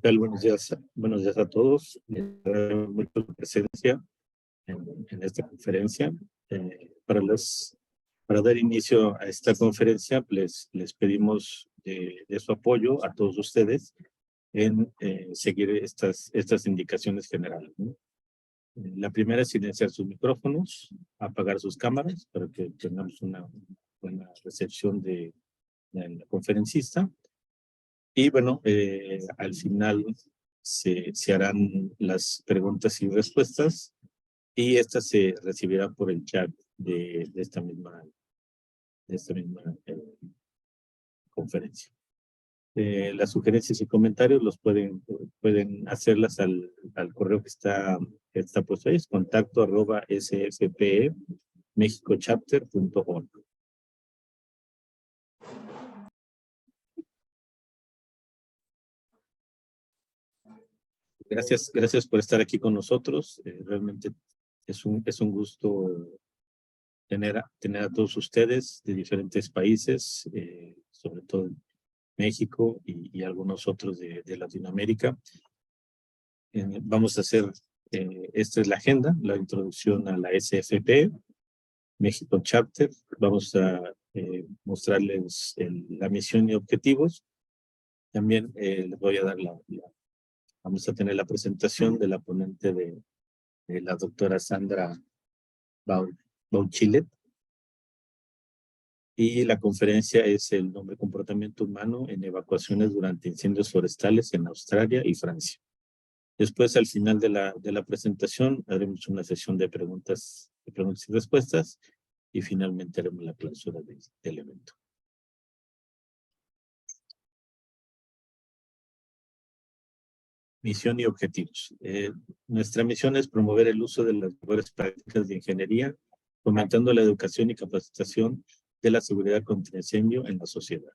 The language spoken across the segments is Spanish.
tal? Buenos días a todos. Mucho su presencia en esta conferencia. Para dar inicio a esta conferencia, les pedimos de su apoyo a todos ustedes en seguir estas indicaciones generales, ¿no? La primera es silenciar sus micrófonos, apagar sus cámaras para que tengamos una buena recepción de la conferencista. Y bueno, al final se harán las preguntas y respuestas y estas se recibirán por el chat de esta misma conferencia. Las sugerencias y comentarios los pueden hacerlas al correo que está puesto ahí, es contacto@sfpemexicochapter.org. Gracias por estar aquí con nosotros. Realmente es un gusto tener a todos ustedes de diferentes países, sobre todo México y algunos otros de Latinoamérica. Vamos a hacer, esta es la agenda, la introducción a la SFP, México Chapter. Vamos a mostrarles la misión y objetivos. También les voy a dar vamos a tener la presentación de la ponente de la doctora Sandra Bauchilet. Y la conferencia es el nombre comportamiento humano en evacuaciones durante incendios forestales en Australia y Francia. Después, al final de la presentación, haremos una sesión de preguntas y respuestas y finalmente haremos la clausura del evento. Misión y objetivos. Nuestra misión es promover el uso de las mejores prácticas de ingeniería, fomentando la educación y capacitación de la seguridad contra incendio en la sociedad.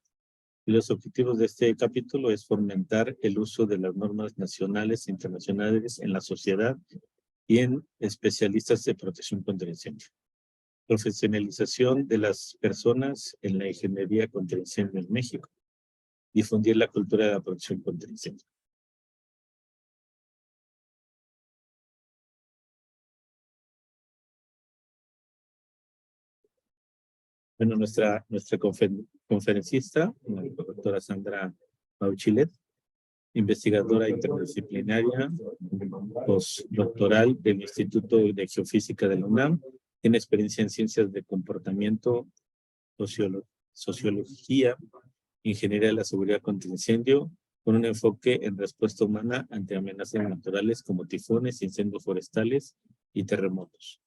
Y los objetivos de este capítulo es fomentar el uso de las normas nacionales e internacionales en la sociedad y en especialistas de protección contra incendio. Profesionalización de las personas en la ingeniería contra incendio en México. Difundir la cultura de la protección contra incendio. Bueno, nuestra conferencista, la doctora Sandra Bauchilet, investigadora interdisciplinaria, postdoctoral del Instituto de Geofísica de la UNAM, tiene experiencia en ciencias de comportamiento, sociología, ingeniería de la seguridad contra incendio, con un enfoque en respuesta humana ante amenazas naturales como tifones, incendios forestales y terremotos.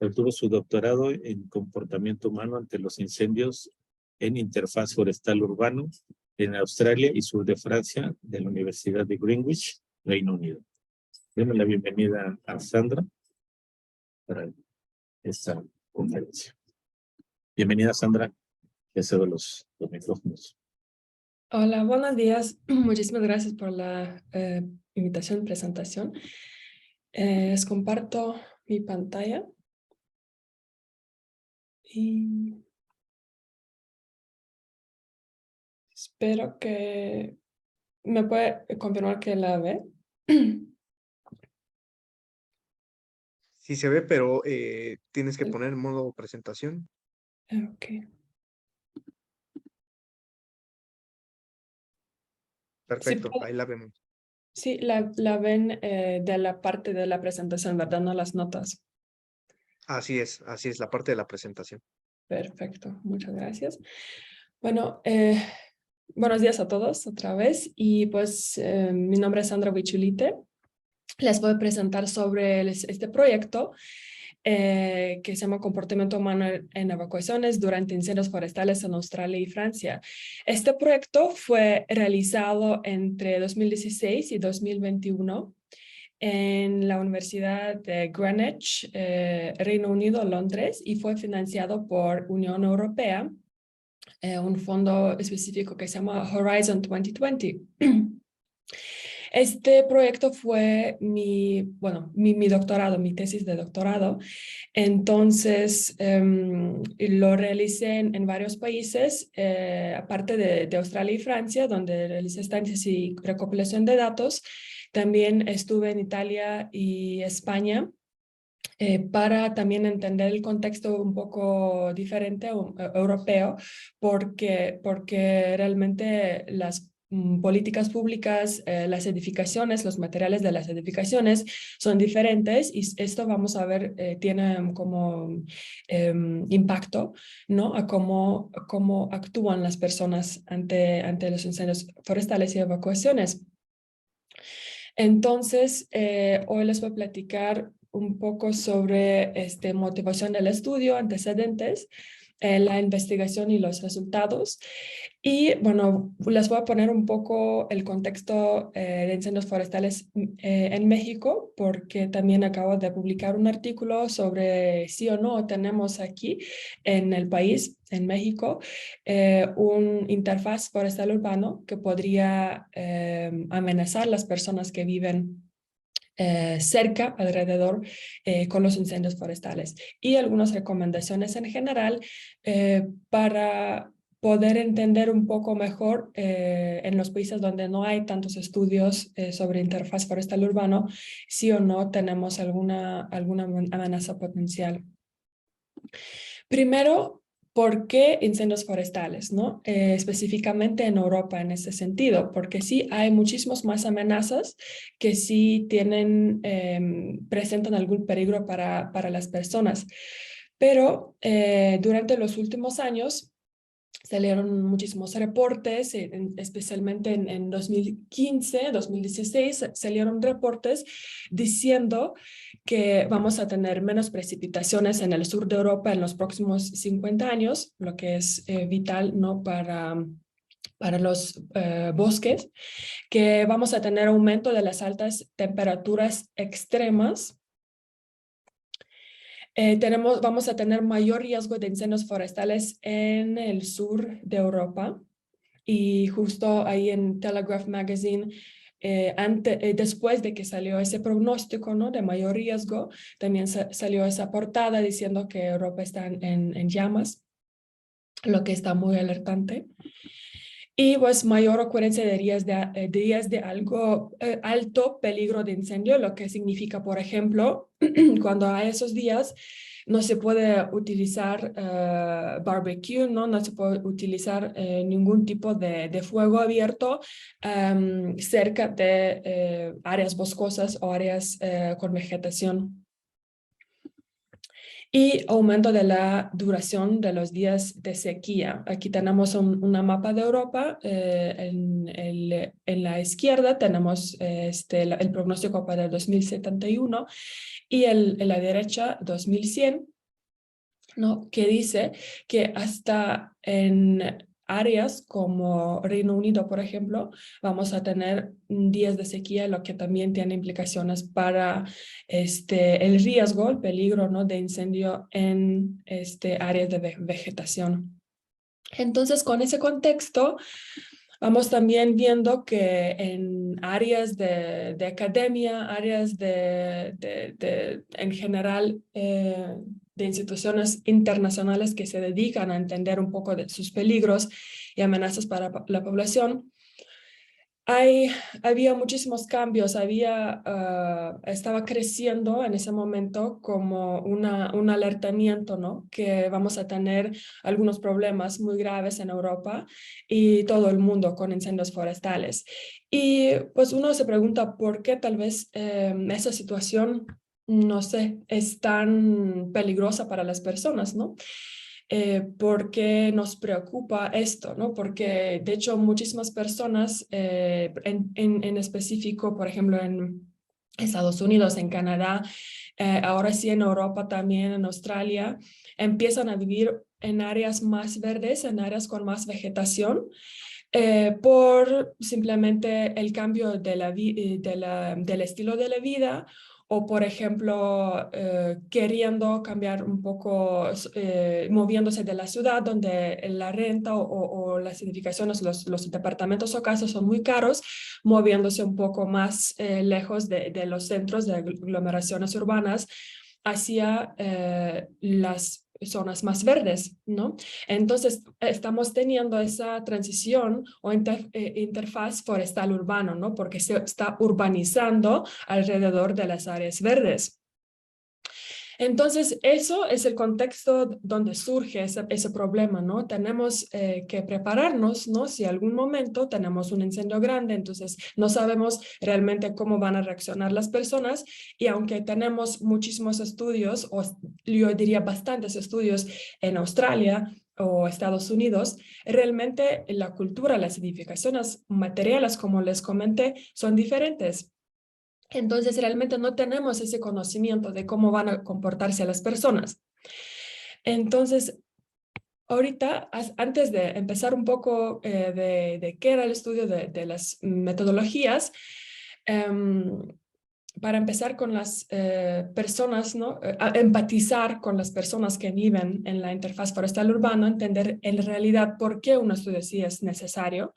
Obtuvo su doctorado en comportamiento humano ante los incendios en interfaz forestal urbano en Australia y sur de Francia de la Universidad de Greenwich, Reino Unido. Demos la bienvenida a Sandra para esta conferencia. Bienvenida, Sandra. Te cedo los micrófonos. Hola, buenos días. Muchísimas gracias por la invitación, presentación. Les comparto mi pantalla. Y espero que me puede confirmar que la ve. Sí se ve, pero tienes que poner modo presentación. Ok. Perfecto, Sí, ahí la vemos. sí, la ven de la parte de la presentación, ¿verdad? No las notas. Así es, la parte de la presentación. Perfecto, muchas gracias. Bueno, buenos días a todos otra vez. Y pues mi nombre es Sandra Bauchilet. Les voy a presentar sobre este proyecto que se llama Comportamiento Humano en Evacuaciones durante Incendios Forestales en Australia y Francia. Este proyecto fue realizado entre 2016 y 2021 en la Universidad de Greenwich, Reino Unido, Londres, y fue financiado por Unión Europea, un fondo específico que se llama Horizon 2020. Este proyecto fue mi doctorado, mi tesis de doctorado. Entonces, lo realicé en varios países, aparte de Australia y Francia, donde realicé estancias y recopilación de datos. También estuve en Italia y España. Para también entender el contexto un poco diferente europeo, porque realmente las políticas públicas, las edificaciones, los materiales de las edificaciones son diferentes y esto vamos a ver tiene como impacto, ¿no? A cómo actúan las personas ante los incendios forestales y evacuaciones. Entonces, hoy les voy a platicar un poco sobre motivación del estudio, antecedentes, la investigación y los resultados. Y bueno, les voy a poner un poco el contexto de incendios forestales en México, porque también acabo de publicar un artículo sobre sí o no tenemos aquí en el país, en México, un interfaz forestal urbano que podría amenazar las personas que viven cerca, alrededor, con los incendios forestales. Y algunas recomendaciones en general para poder entender un poco mejor en los países donde no hay tantos estudios sobre interfaz forestal urbano, si o no tenemos alguna amenaza potencial. Primero, ¿por qué incendios forestales, no? Específicamente en Europa en ese sentido, porque sí hay muchísimas más amenazas que sí presentan algún peligro para las personas. Pero durante los últimos años salieron muchísimos reportes, especialmente en 2015, 2016, salieron reportes diciendo que vamos a tener menos precipitaciones en el sur de Europa en los próximos 50 años, lo que es vital, ¿no? para los bosques, que vamos a tener aumento de las altas temperaturas extremas. Vamos a tener mayor riesgo de incendios forestales en el sur de Europa. Y justo ahí en Telegraph Magazine, después de que salió ese pronóstico, ¿no? de mayor riesgo, también salió esa portada diciendo que Europa está en llamas, lo que está muy alertante. Y pues mayor ocurrencia de días de algo alto peligro de incendio, lo que significa, por ejemplo, cuando hay esos días, no se puede utilizar barbecue, ¿no? Se puede utilizar ningún tipo de fuego abierto cerca de áreas boscosas o áreas con vegetación. Y aumento de la duración de los días de sequía. Aquí tenemos una mapa de Europa. En la izquierda tenemos el pronóstico para el 2071 y en la derecha 2100, ¿no? Que dice que hasta en áreas como Reino Unido, por ejemplo, vamos a tener días de sequía, lo que también tiene implicaciones para el riesgo, el peligro, ¿no? de incendio en áreas de vegetación. Entonces, con ese contexto, vamos también viendo que en áreas de academia, áreas en general, de instituciones internacionales que se dedican a entender un poco de sus peligros y amenazas para la población, había muchísimos cambios, estaba creciendo en ese momento como un alertamiento, ¿no? Que vamos a tener algunos problemas muy graves en Europa y todo el mundo con incendios forestales. Y pues uno se pregunta por qué tal vez esa situación, no sé, es tan peligrosa para las personas, ¿no? ¿Por qué nos preocupa esto? ¿no? Porque de hecho muchísimas personas, en específico, por ejemplo, en Estados Unidos, en Canadá, ahora sí en Europa también, en Australia, empiezan a vivir en áreas más verdes, en áreas con más vegetación, por simplemente el cambio del estilo de la vida o por ejemplo, queriendo cambiar un poco, moviéndose de la ciudad donde la renta o las edificaciones, los departamentos o casas son muy caros, moviéndose un poco más lejos de los centros de aglomeraciones urbanas hacia las zonas más verdes, ¿no? Entonces, estamos teniendo esa transición o interfaz forestal urbano, ¿no? Porque se está urbanizando alrededor de las áreas verdes. Entonces, eso es el contexto donde surge ese problema, ¿no? Tenemos que prepararnos, ¿no? Si algún momento tenemos un incendio grande, entonces no sabemos realmente cómo van a reaccionar las personas, y aunque tenemos muchísimos estudios, o yo diría bastantes estudios en Australia o Estados Unidos, realmente la cultura, las edificaciones materiales, como les comenté, son diferentes. Entonces, realmente no tenemos ese conocimiento de cómo van a comportarse las personas. Entonces, ahorita, antes de empezar un poco de qué era el estudio de las metodologías, para empezar con las personas, ¿no? Empatizar con las personas que viven en la interfaz forestal urbana, entender en realidad por qué un estudio así es necesario,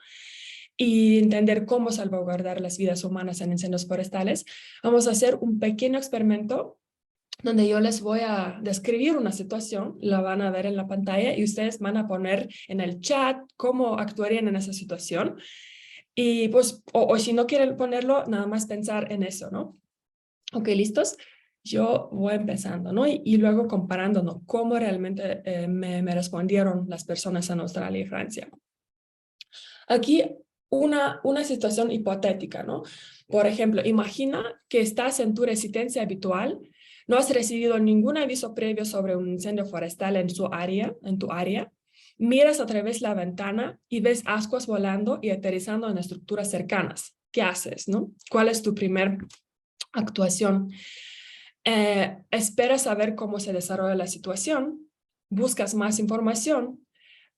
y entender cómo salvaguardar las vidas humanas en incendios forestales. Vamos a hacer un pequeño experimento donde yo les voy a describir una situación, la van a ver en la pantalla y ustedes van a poner en el chat cómo actuarían en esa situación. Y pues, o si no quieren ponerlo, nada más pensar en eso, ¿no? Ok, ¿listos? Yo voy empezando, ¿no? Y luego comparando, ¿no? Cómo realmente me respondieron las personas en Australia y Francia. Aquí una situación hipotética, ¿no? Por ejemplo, imagina que estás en tu residencia habitual, no has recibido ningún aviso previo sobre un incendio forestal en tu área, miras a través de la ventana y ves ascuas volando y aterrizando en estructuras cercanas. ¿Qué haces, no? ¿Cuál es tu primer actuación? Esperas a ver cómo se desarrolla la situación, buscas más información,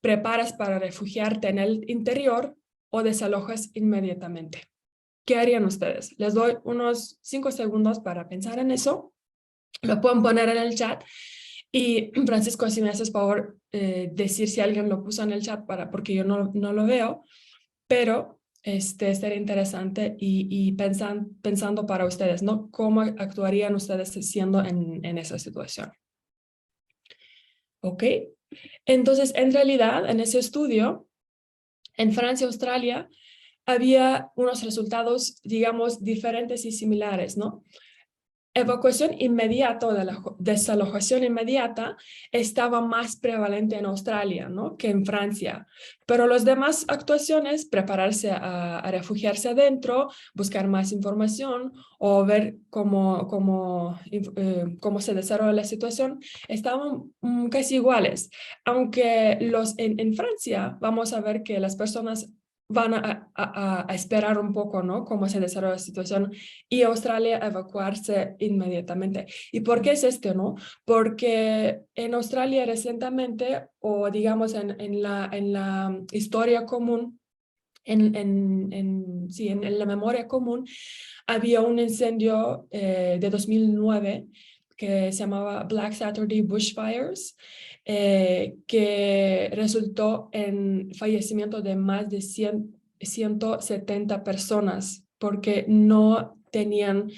preparas para refugiarte en el interior o desalojas inmediatamente. ¿Qué harían ustedes? Les doy unos 5 segundos para pensar en eso. Lo pueden poner en el chat. Y Francisco, si me haces favor, decir si alguien lo puso en el chat porque yo no lo veo, pero sería interesante y pensando para ustedes, ¿no? ¿Cómo actuarían ustedes siendo en esa situación? ¿Ok? Entonces, en realidad, en ese estudio, en Francia y Australia, había unos resultados, digamos, diferentes y similares, ¿no? Evacuación inmediata o desalojación inmediata estaba más prevalente en Australia, ¿no? Que en Francia. Pero las demás actuaciones, prepararse a refugiarse adentro, buscar más información o ver cómo se desarrolla la situación, estaban casi iguales. Aunque en Francia vamos a ver que las personas van a esperar un poco, ¿no? Cómo se desarrolla la situación, y Australia a evacuarse inmediatamente. ¿Y por qué es esto, no? Porque en Australia recientemente, o digamos en la historia común, sí, en la memoria común, había un incendio de 2009 que se llamaba Black Saturday Bushfires, que resultó en fallecimiento de más de 170 personas porque no tenían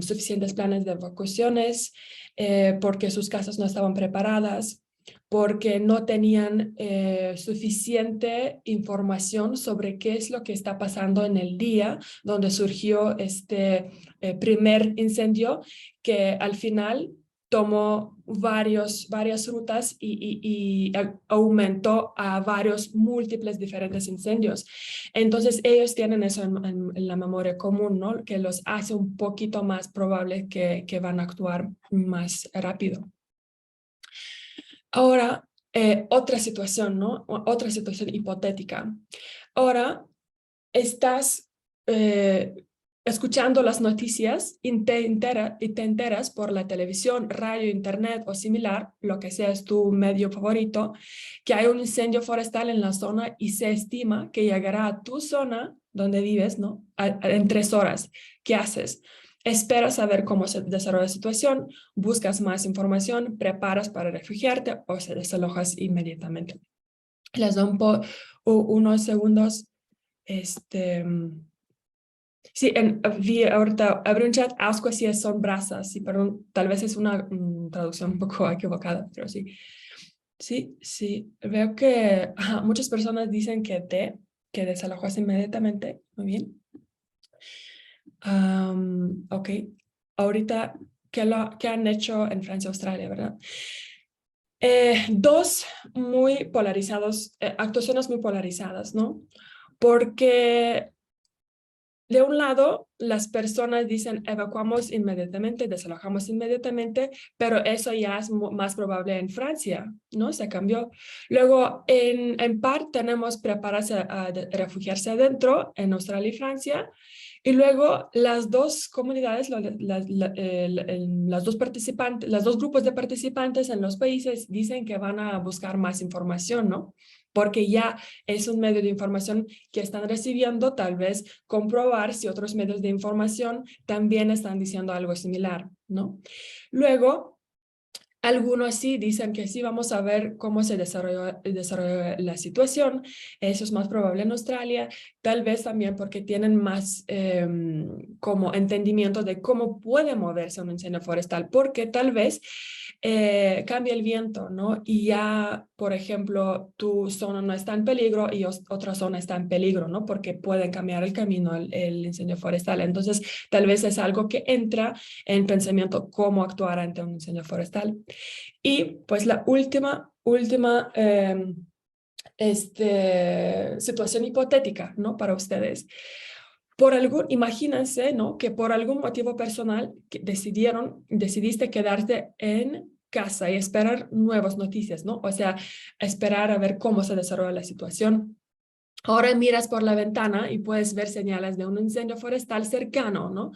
suficientes planes de evacuaciones, porque sus casas no estaban preparadas, porque no tenían suficiente información sobre qué es lo que está pasando en el día donde surgió este primer incendio, que al final tomó varias rutas y aumentó a varios múltiples diferentes incendios. Entonces ellos tienen eso en la memoria común, ¿no? Que los hace un poquito más probable que van a actuar más rápido. Ahora, otra situación, ¿no? Otra situación hipotética. Ahora, estás escuchando las noticias y te enteras por la televisión, radio, internet o similar, lo que sea es tu medio favorito, que hay un incendio forestal en la zona y se estima que llegará a tu zona donde vives, ¿no? En 3 horas. ¿Qué haces? esperas a ver cómo se desarrolla la situación, buscas más información, preparas para refugiarte o se desalojas inmediatamente. Les doy unos segundos. Sí, vi ahorita, abrí un chat, ascuas son brasas, sí, perdón, tal vez es una traducción un poco equivocada, pero sí. Sí, veo que muchas personas dicen que desalojas inmediatamente, muy bien. Ok, ahorita, ¿qué han hecho en Francia y Australia, verdad? Dos muy polarizados, actuaciones muy polarizadas, ¿no? Porque de un lado, las personas dicen evacuamos inmediatamente, desalojamos inmediatamente, pero eso ya es más probable en Francia, ¿no? Se cambió. Luego, en par tenemos prepararse a refugiarse adentro en Australia y Francia. Y luego las dos comunidades, las dos participantes, los dos grupos de participantes en los países dicen que van a buscar más información, ¿no? Porque ya es un medio de información que están recibiendo, tal vez comprobar si otros medios de información también están diciendo algo similar, ¿no? Luego, algunos sí dicen que sí, vamos a ver cómo se desarrolla la situación. Eso es más probable en Australia, tal vez también porque tienen más como entendimiento de cómo puede moverse un incendio forestal, porque tal vez cambia el viento, ¿no? Y ya, por ejemplo, tu zona no está en peligro y otra zona está en peligro, ¿no? Porque pueden cambiar el camino el incendio forestal. Entonces, tal vez es algo que entra en pensamiento cómo actuar ante un incendio forestal. Y pues la última situación hipotética, ¿no? Para ustedes. Imagínense, ¿no? Que por algún motivo personal decidiste quedarte en casa y esperar nuevas noticias, ¿no? O sea, esperar a ver cómo se desarrolla la situación. Ahora miras por la ventana y puedes ver señales de un incendio forestal cercano, ¿no?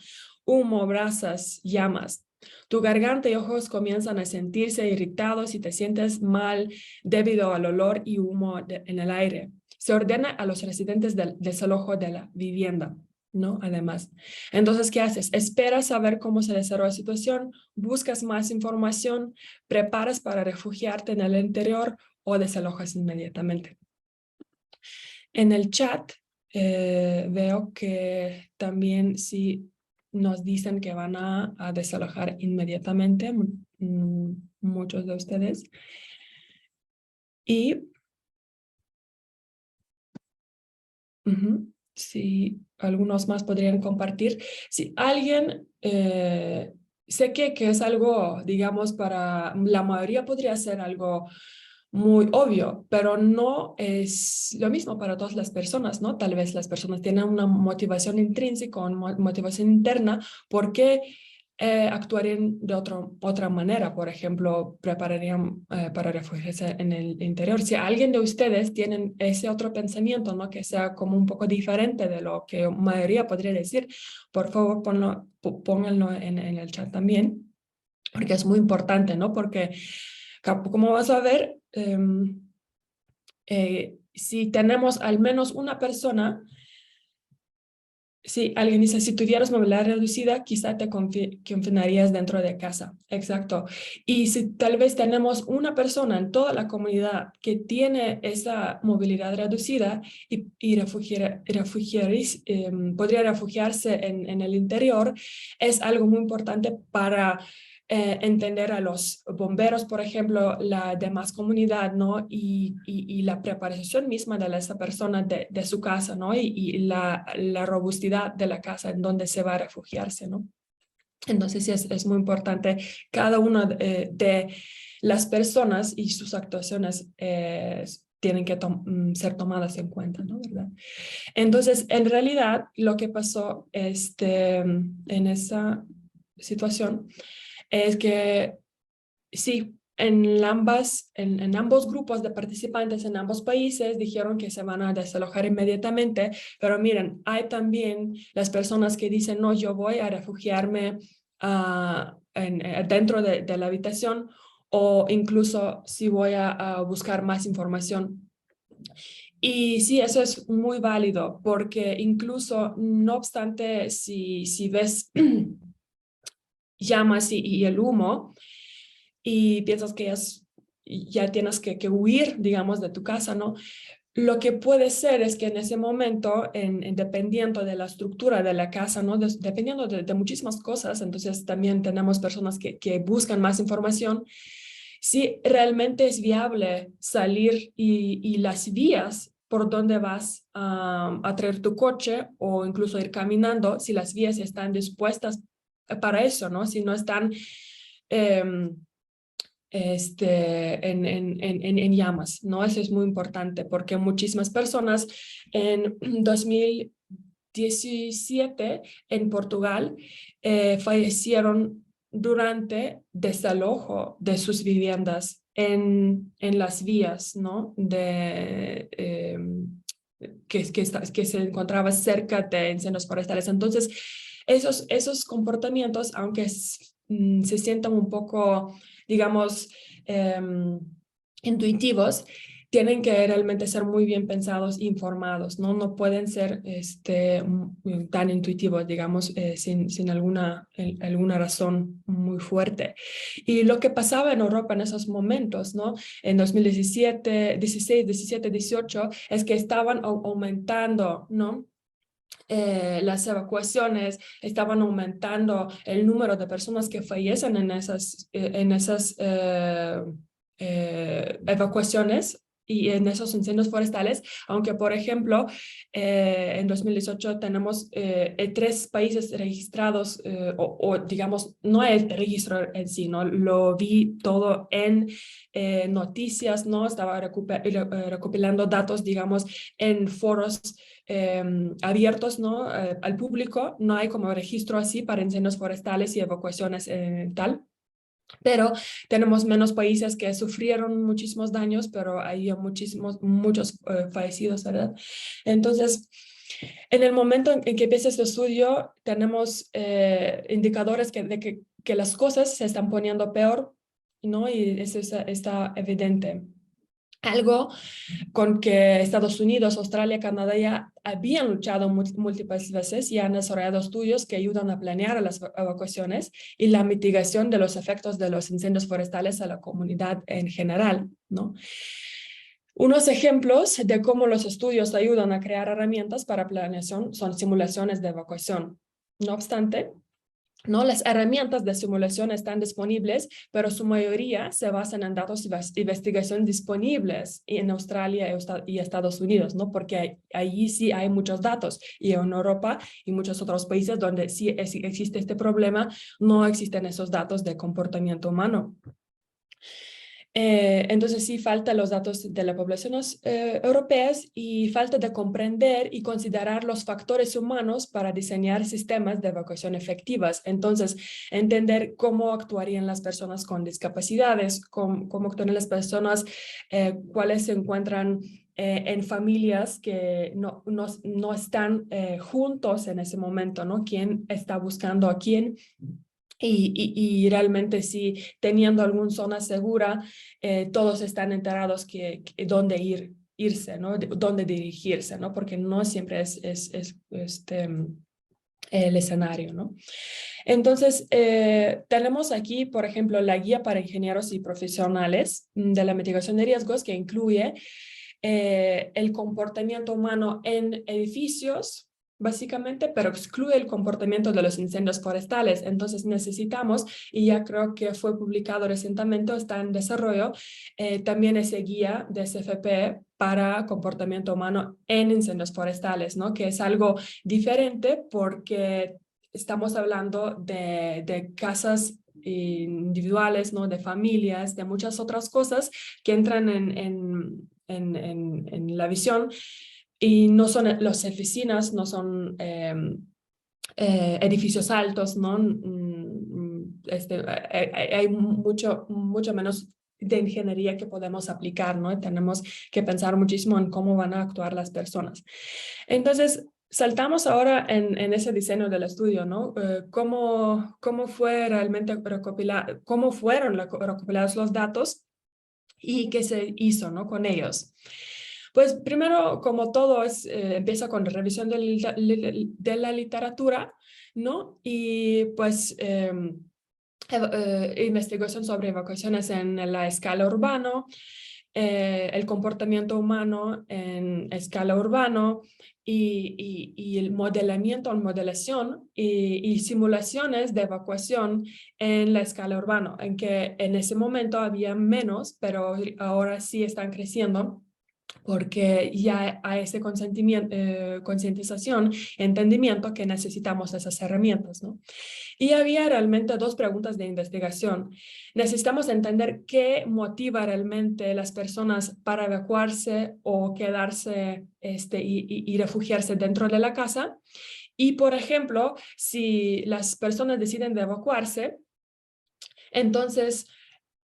Humo, brasas, llamas. Tu garganta y ojos comienzan a sentirse irritados y te sientes mal debido al olor y humo en el aire. Se ordena a los residentes del desalojo de la vivienda, ¿no? Además. Entonces, ¿qué haces? Esperas a ver cómo se desarrolla la situación, buscas más información, preparas para refugiarte en el interior o desalojas inmediatamente. En el chat veo que también sí nos dicen que van a desalojar inmediatamente muchos de ustedes. Y si algunos más podrían compartir. Si alguien, sé que es algo, digamos, para la mayoría podría ser algo muy obvio, pero no es lo mismo para todas las personas, ¿no? Tal vez las personas tienen una motivación intrínseca, una motivación interna, porque actuarían de otra manera. Por ejemplo, prepararían para refugiarse en el interior. Si alguien de ustedes tienen ese otro pensamiento, ¿no? Que sea como un poco diferente de lo que la mayoría podría decir, por favor, pónganlo en el chat también, porque es muy importante, ¿no? Porque como vas a ver, si tenemos al menos una persona. Sí, alguien dice, si tuvieras movilidad reducida, quizá te confinarías dentro de casa. Exacto. Y si tal vez tenemos una persona en toda la comunidad que tiene esa movilidad reducida y podría refugiarse en el interior, es algo muy importante para entender a los bomberos, por ejemplo, la demás comunidad, ¿no? Y la preparación misma de esa persona de su casa, ¿no? Y la robusteidad de la casa en donde se va a refugiarse, ¿no? Entonces, sí, es muy importante cada una de las personas y sus actuaciones tienen que ser tomadas en cuenta, ¿no? ¿Verdad? Entonces, en realidad, lo que pasó en esa situación es que sí, en ambos grupos de participantes en ambos países dijeron que se van a desalojar inmediatamente, pero miren, hay también las personas que dicen, no, yo voy a refugiarme dentro de la habitación o incluso si voy a buscar más información. Y sí, eso es muy válido porque incluso, no obstante, si ves llamas y el humo, y piensas que ya tienes que huir, digamos, de tu casa, ¿no? Lo que puede ser es que en ese momento, dependiendo de la estructura de la casa, ¿no? Dependiendo de muchísimas cosas, entonces también tenemos personas que buscan más información, si realmente es viable salir y las vías por donde vas a traer tu coche o incluso ir caminando, si las vías están dispuestas para eso, ¿no? Si no están em, en llamas, ¿no? Eso es muy importante porque muchísimas personas en 2017 en Portugal fallecieron durante desalojo de sus viviendas en las vías, ¿no? Que se encontraba cerca de incendios forestales. Entonces, esos comportamientos, aunque se sientan un poco, digamos, intuitivos, tienen que realmente ser muy bien pensados, informados, ¿no? No pueden ser tan intuitivos, digamos, sin alguna razón muy fuerte. Y lo que pasaba en Europa en esos momentos, ¿no? En 2017, 16, 17, 18, es que estaban aumentando, ¿no? Las evacuaciones, estaban aumentando el número de personas que fallecen en esas evacuaciones y en esos incendios forestales, aunque por ejemplo en 2018 tenemos 3 países registrados o digamos no el registro en sí, ¿no? Lo vi todo en noticias, ¿no? Estaba recopilando datos, digamos, en foros abiertos, ¿no? Al público. No hay como registro así para incendios forestales y evacuaciones tal. Pero tenemos menos países que sufrieron muchísimos daños, pero hay muchos fallecidos, ¿verdad? Entonces, en el momento en que empieza este estudio, tenemos indicadores que las cosas se están poniendo peor, ¿no? Y eso está evidente. Algo con que Estados Unidos, Australia, Canadá ya habían luchado múltiples veces y han desarrollado estudios que ayudan a planear las evacuaciones y la mitigación de los efectos de los incendios forestales a la comunidad en general, ¿no? Unos ejemplos de cómo los estudios ayudan a crear herramientas para planeación son simulaciones de evacuación. No obstante, ¿no? Las herramientas de simulación están disponibles, pero su mayoría se basan en datos de investigación disponibles en Australia y Estados Unidos, ¿no? Porque allí sí hay muchos datos, y en Europa y muchos otros países donde sí existe este problema, no existen esos datos de comportamiento humano. Entonces sí falta los datos de las poblaciones europeas y falta de comprender y considerar los factores humanos para diseñar sistemas de evacuación efectivas. Entonces, entender cómo actuarían las personas con discapacidades, cómo actuarían las personas cuáles se encuentran en familias que no están juntos en ese momento, ¿no? ¿Quién está buscando a quién? Y realmente sí, teniendo alguna zona segura, todos están enterados que dónde irse, ¿no? Dónde dirigirse, ¿no? Porque no siempre es el escenario, ¿no? Entonces, tenemos aquí, por ejemplo, la guía para ingenieros y profesionales de la mitigación de riesgos, que incluye el comportamiento humano en edificios, básicamente, pero excluye el comportamiento de los incendios forestales. Entonces necesitamos, y ya creo que fue publicado recientemente, está en desarrollo, también ese guía de SFP para comportamiento humano en incendios forestales, ¿no? Que es algo diferente porque estamos hablando de casas individuales, ¿no? De familias, de muchas otras cosas que entran en la visión, y no son las oficinas, no son edificios altos, ¿no? Hay mucho menos de ingeniería que podemos aplicar, ¿no? Tenemos que pensar muchísimo en cómo van a actuar las personas. Entonces, saltamos ahora en ese diseño del estudio, ¿no? ¿Cómo fue realmente cómo fueron recopilados los datos y qué se hizo, ¿no? Con ellos? Pues primero, como todo, empieza con revisión de la literatura, ¿no? Y pues investigación sobre evacuaciones en la escala urbana, el comportamiento humano en escala urbana y el modelación y simulaciones de evacuación en la escala urbana, en que en ese momento había menos, pero ahora sí están creciendo, porque ya hay ese concientización, entendimiento que necesitamos esas herramientas, ¿no? Y había realmente dos preguntas de investigación. Necesitamos entender qué motiva realmente a las personas para evacuarse o quedarse y refugiarse dentro de la casa. Y, por ejemplo, si las personas deciden de evacuarse, entonces,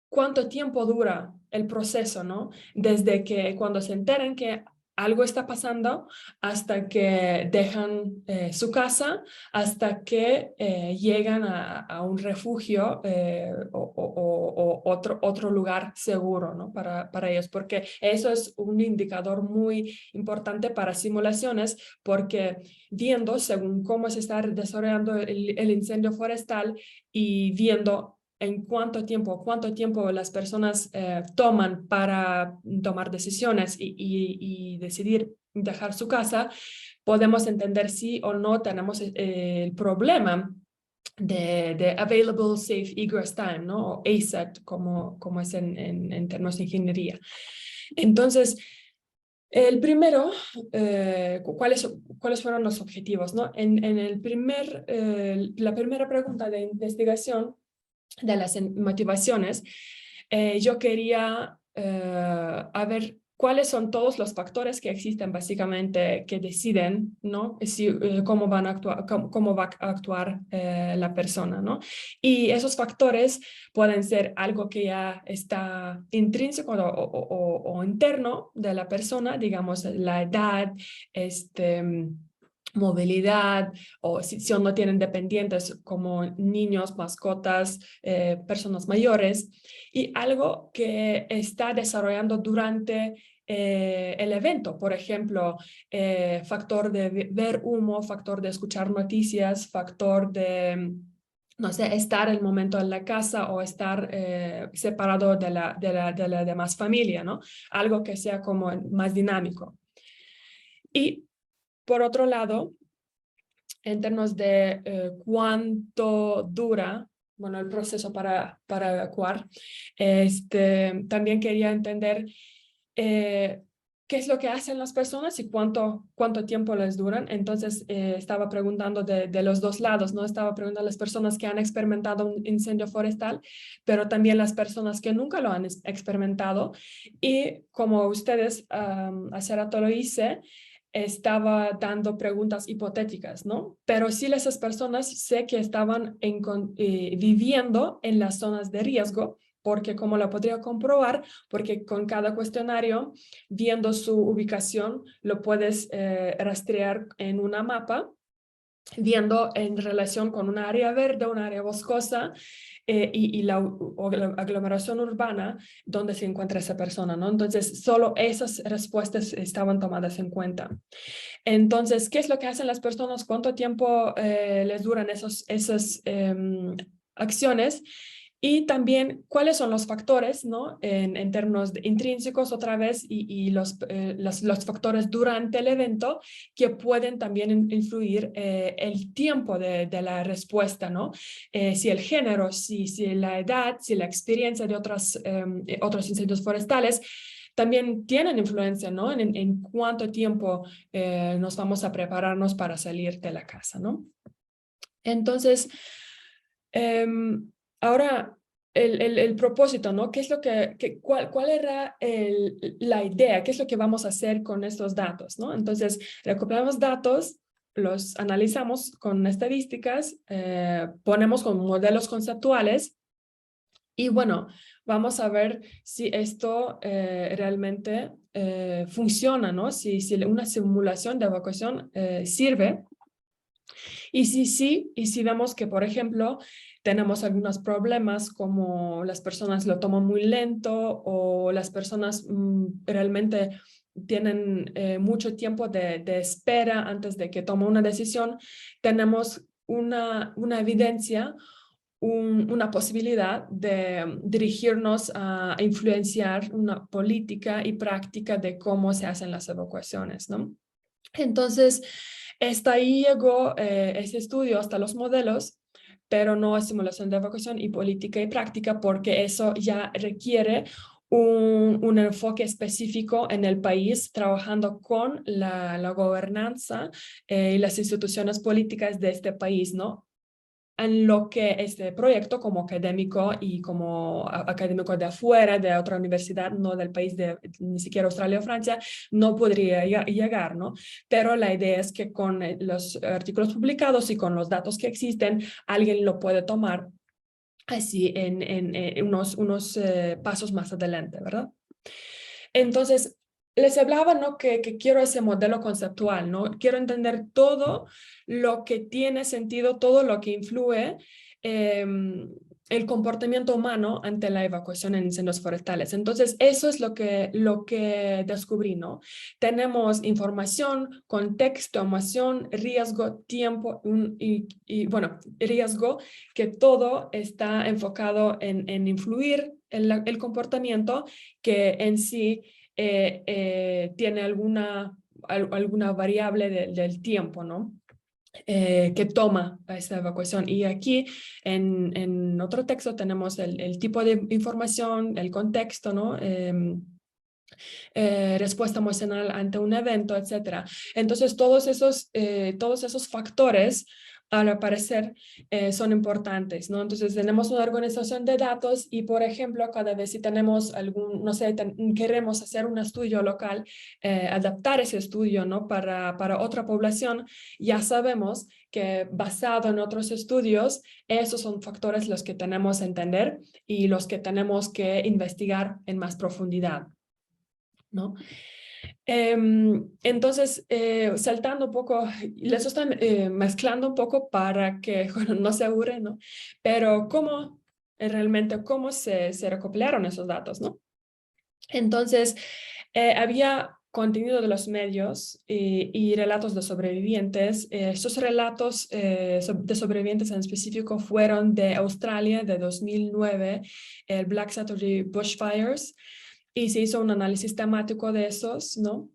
¿cuánto tiempo dura el proceso, no? Desde que cuando se enteren que algo está pasando hasta que dejan su casa, hasta que llegan a un refugio o otro lugar seguro, ¿no? Para ellos, porque eso es un indicador muy importante para simulaciones, porque viendo según cómo se está desarrollando el incendio forestal y viendo en cuánto tiempo las personas toman para tomar decisiones y decidir dejar su casa, podemos entender si o no tenemos el problema de Available Safe Egress Time, ¿no? O ASAT, como es en términos de ingeniería. Entonces, el primero, ¿cuáles fueron los objetivos, ¿no? La primera pregunta de investigación de las motivaciones, yo quería a ver cuáles son todos los factores que existen básicamente que deciden, ¿no? Cómo van a actuar, cómo va a actuar la persona, ¿no? Y esos factores pueden ser algo que ya está intrínseco o interno de la persona, digamos, la edad, movilidad, o si no tienen dependientes como niños, mascotas, personas mayores, y algo que está desarrollando durante el evento, por ejemplo, factor de ver humo, factor de escuchar noticias, factor de, no sé, estar el momento en la casa o estar separado de la demás familia, ¿no? Algo que sea como más dinámico. Y por otro lado, en términos de cuánto dura, bueno, el proceso para evacuar, también quería entender qué es lo que hacen las personas y cuánto tiempo les duran. Entonces, estaba preguntando de los dos lados, ¿no? Estaba preguntando a las personas que han experimentado un incendio forestal, pero también las personas que nunca lo han experimentado. Y como ustedes hace rato lo hice, estaba dando preguntas hipotéticas, ¿no? Pero sí esas personas sé que estaban viviendo en las zonas de riesgo, porque como lo podría comprobar, porque con cada cuestionario, viendo su ubicación, lo puedes rastrear en una mapa, viendo en relación con un área verde, un área boscosa, y la aglomeración urbana donde se encuentra esa persona, ¿no? Entonces, solo esas respuestas estaban tomadas en cuenta. Entonces, ¿qué es lo que hacen las personas? ¿Cuánto tiempo les duran esas acciones? Y también, ¿cuáles son los factores, ¿no? En términos intrínsecos, otra vez, y los factores durante el evento que pueden también influir el tiempo de la respuesta, ¿no? Si el género, si la edad, si la experiencia de otros incendios forestales, también tienen influencia, ¿no? En cuánto tiempo nos vamos a prepararnos para salir de la casa, ¿no? Entonces, ahora, el propósito, ¿no? ¿Qué es lo cuál era la idea? ¿Qué es lo que vamos a hacer con estos datos, ¿no? Entonces, recopilamos datos, los analizamos con estadísticas, ponemos con modelos conceptuales y bueno, vamos a ver si esto realmente funciona, ¿no? Si una simulación de evacuación sirve. Y si vemos que, por ejemplo, tenemos algunos problemas como las personas lo toman muy lento o las personas realmente tienen mucho tiempo de espera antes de que tomen una decisión, tenemos una evidencia, una posibilidad de dirigirnos a influenciar una política y práctica de cómo se hacen las evacuaciones, ¿no? Entonces, hasta ahí llegó ese estudio, hasta los modelos, pero no a simulación de evacuación y política y práctica, porque eso ya requiere un enfoque específico en el país, trabajando con la gobernanza y las instituciones políticas de este país, ¿no? En lo que este proyecto como académico y como académico de afuera, de otra universidad, no del país de ni siquiera Australia o Francia, no podría llegar, ¿no? Pero la idea es que con los artículos publicados y con los datos que existen, alguien lo puede tomar así en unos pasos más adelante, ¿verdad? Entonces, les hablaba, ¿no? Que quiero ese modelo conceptual, ¿no? Quiero entender todo lo que tiene sentido, todo lo que influye el comportamiento humano ante la evacuación en incendios forestales. Entonces, eso es lo que descubrí, ¿no? Tenemos información, contexto, emoción, riesgo, tiempo y bueno, riesgo, que todo está enfocado en influir el comportamiento, que en sí tiene alguna variable del tiempo, ¿no? Que toma esta evacuación. Y aquí en otro texto tenemos el tipo de información, el contexto, ¿no? Respuesta emocional ante un evento, etcétera. Entonces, todos esos factores, al parecer, son importantes, ¿no? Entonces, tenemos una organización de datos y, por ejemplo, cada vez si tenemos no sé, queremos hacer un estudio local, adaptar ese estudio, ¿no? Para otra población, ya sabemos que basado en otros estudios, esos son factores los que tenemos que entender y los que tenemos que investigar en más profundidad, ¿no? Entonces, saltando un poco, les estoy mezclando un poco para que bueno, no se aburren, ¿no? Pero realmente cómo se recopilaron esos datos, ¿no? Entonces, había contenido de los medios y relatos de sobrevivientes. Estos relatos de sobrevivientes en específico fueron de Australia de 2009, el Black Saturday Bushfires, y se hizo un análisis temático de esos, ¿no?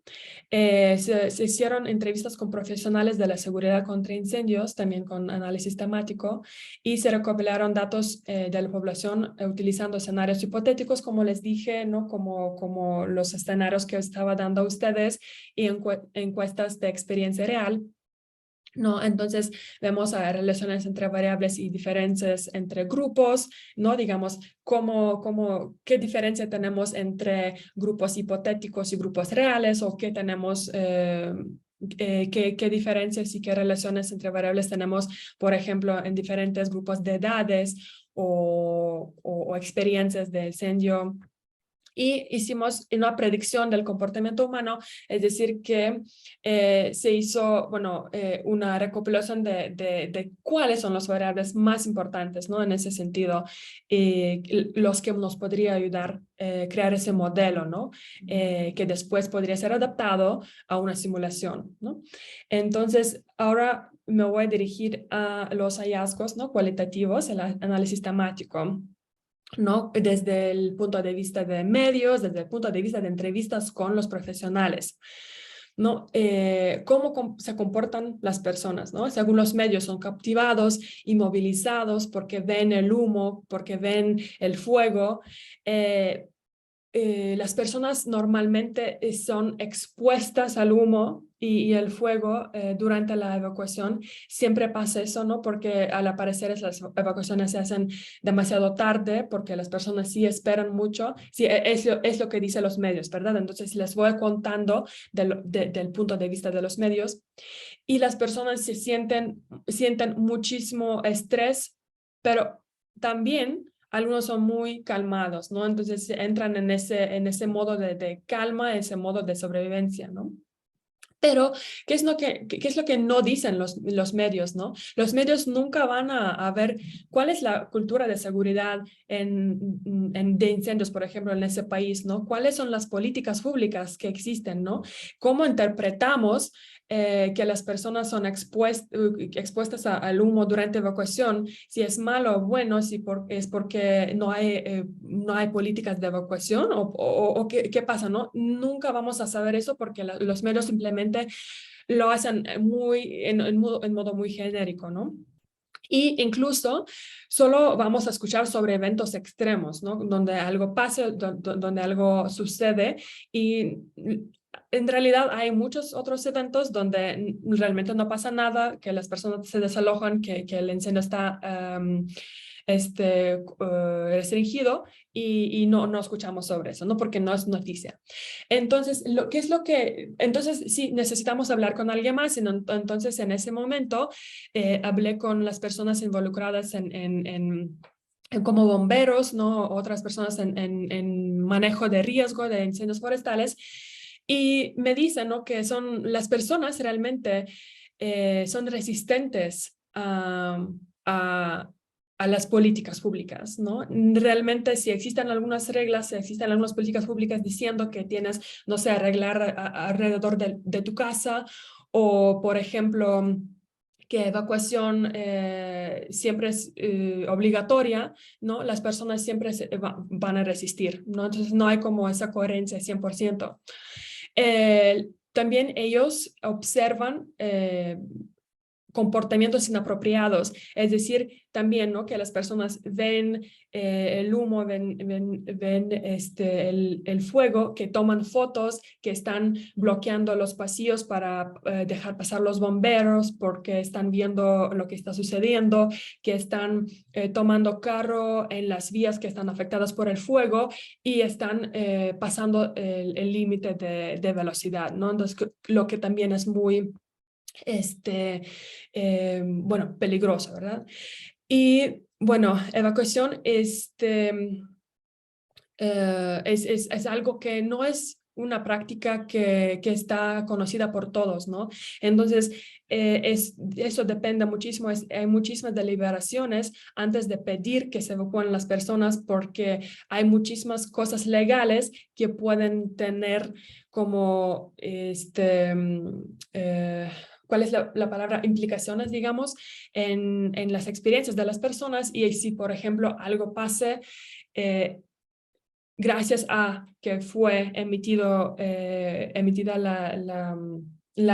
Se hicieron entrevistas con profesionales de la seguridad contra incendios, también con análisis temático, y se recopilaron datos de la población utilizando escenarios hipotéticos, como les dije, ¿no? Como los escenarios que estaba dando a ustedes, y encuestas de experiencia real, ¿no? Entonces vemos relaciones entre variables y diferencias entre grupos, ¿no? Digamos, qué diferencia tenemos entre grupos hipotéticos y grupos reales, o qué tenemos, qué diferencias y qué relaciones entre variables tenemos, por ejemplo, en diferentes grupos de edades o experiencias de incendio. Y hicimos una predicción del comportamiento humano, es decir, que se hizo, bueno, una recopilación de cuáles son las variables más importantes, ¿no? En ese sentido, los que nos podría ayudar a crear ese modelo, ¿no? Que después podría ser adaptado a una simulación, ¿no? Entonces, ahora me voy a dirigir a los hallazgos, ¿no? Cualitativos, el análisis temático, ¿no? Desde el punto de vista de medios, desde el punto de vista de entrevistas con los profesionales, ¿no? Cómo se comportan las personas, ¿no? Según los medios, son captivados, inmovilizados porque ven el humo, porque ven el fuego. Las personas normalmente son expuestas al humo y el fuego durante la evacuación. Siempre pasa eso, ¿no? Porque al parecer las evacuaciones se hacen demasiado tarde, porque las personas sí esperan mucho. Sí, es lo que dicen los medios, ¿verdad? Entonces les voy contando del punto de vista de los medios, y las personas sienten muchísimo estrés, pero también algunos son muy calmados, ¿no? Entonces entran en ese modo de calma, ese modo de sobrevivencia, ¿no? Pero, ¿qué es lo que no dicen los medios, ¿no? Los medios nunca van a ver cuál es la cultura de seguridad de incendios, por ejemplo, en ese país, ¿no? ¿Cuáles son las políticas públicas que existen, ¿no? ¿Cómo interpretamos que las personas son expuestas al humo durante evacuación? Si es malo o bueno, si es porque no hay políticas de evacuación o qué pasa, ¿no? Nunca vamos a saber eso porque los medios simplemente lo hacen en modo muy genérico, ¿no? Y incluso solo vamos a escuchar sobre eventos extremos, ¿no? Donde algo pasa, donde algo sucede y en realidad hay muchos otros eventos donde realmente no pasa nada, que las personas se desalojan, que el incendio está restringido y no escuchamos sobre eso, ¿no? Porque no es noticia. Entonces, entonces sí, necesitamos hablar con alguien más. Entonces, en ese momento, hablé con las personas involucradas como bomberos, ¿no? Otras personas en manejo de riesgo de incendios forestales. Y me dicen, ¿no? Que las personas realmente son resistentes a las políticas públicas, ¿no? Realmente si existen algunas reglas, si existen algunas políticas públicas diciendo que tienes, no sé, arreglar alrededor de tu casa o, por ejemplo, que evacuación siempre es obligatoria, ¿no? Las personas siempre van a resistir, ¿no? Entonces no hay como esa coherencia 100%. También ellos observan comportamientos inapropiados, es decir, también, ¿no? Que las personas ven el humo, ven el fuego, que toman fotos, que están bloqueando los pasillos para dejar pasar los bomberos porque están viendo lo que está sucediendo, que están tomando carro en las vías que están afectadas por el fuego y están pasando el límite de velocidad, ¿no? Entonces, lo que también es muy bueno, peligroso, ¿verdad? Y bueno, evacuación es algo que no es una práctica que está conocida por todos, ¿no? Entonces, eso depende muchísimo, hay muchísimas deliberaciones antes de pedir que se evacúen las personas porque hay muchísimas cosas legales que pueden tener como, ¿cuál es la palabra? Implicaciones, digamos, en las experiencias de las personas y si, por ejemplo, algo pase, gracias a que fue emitida la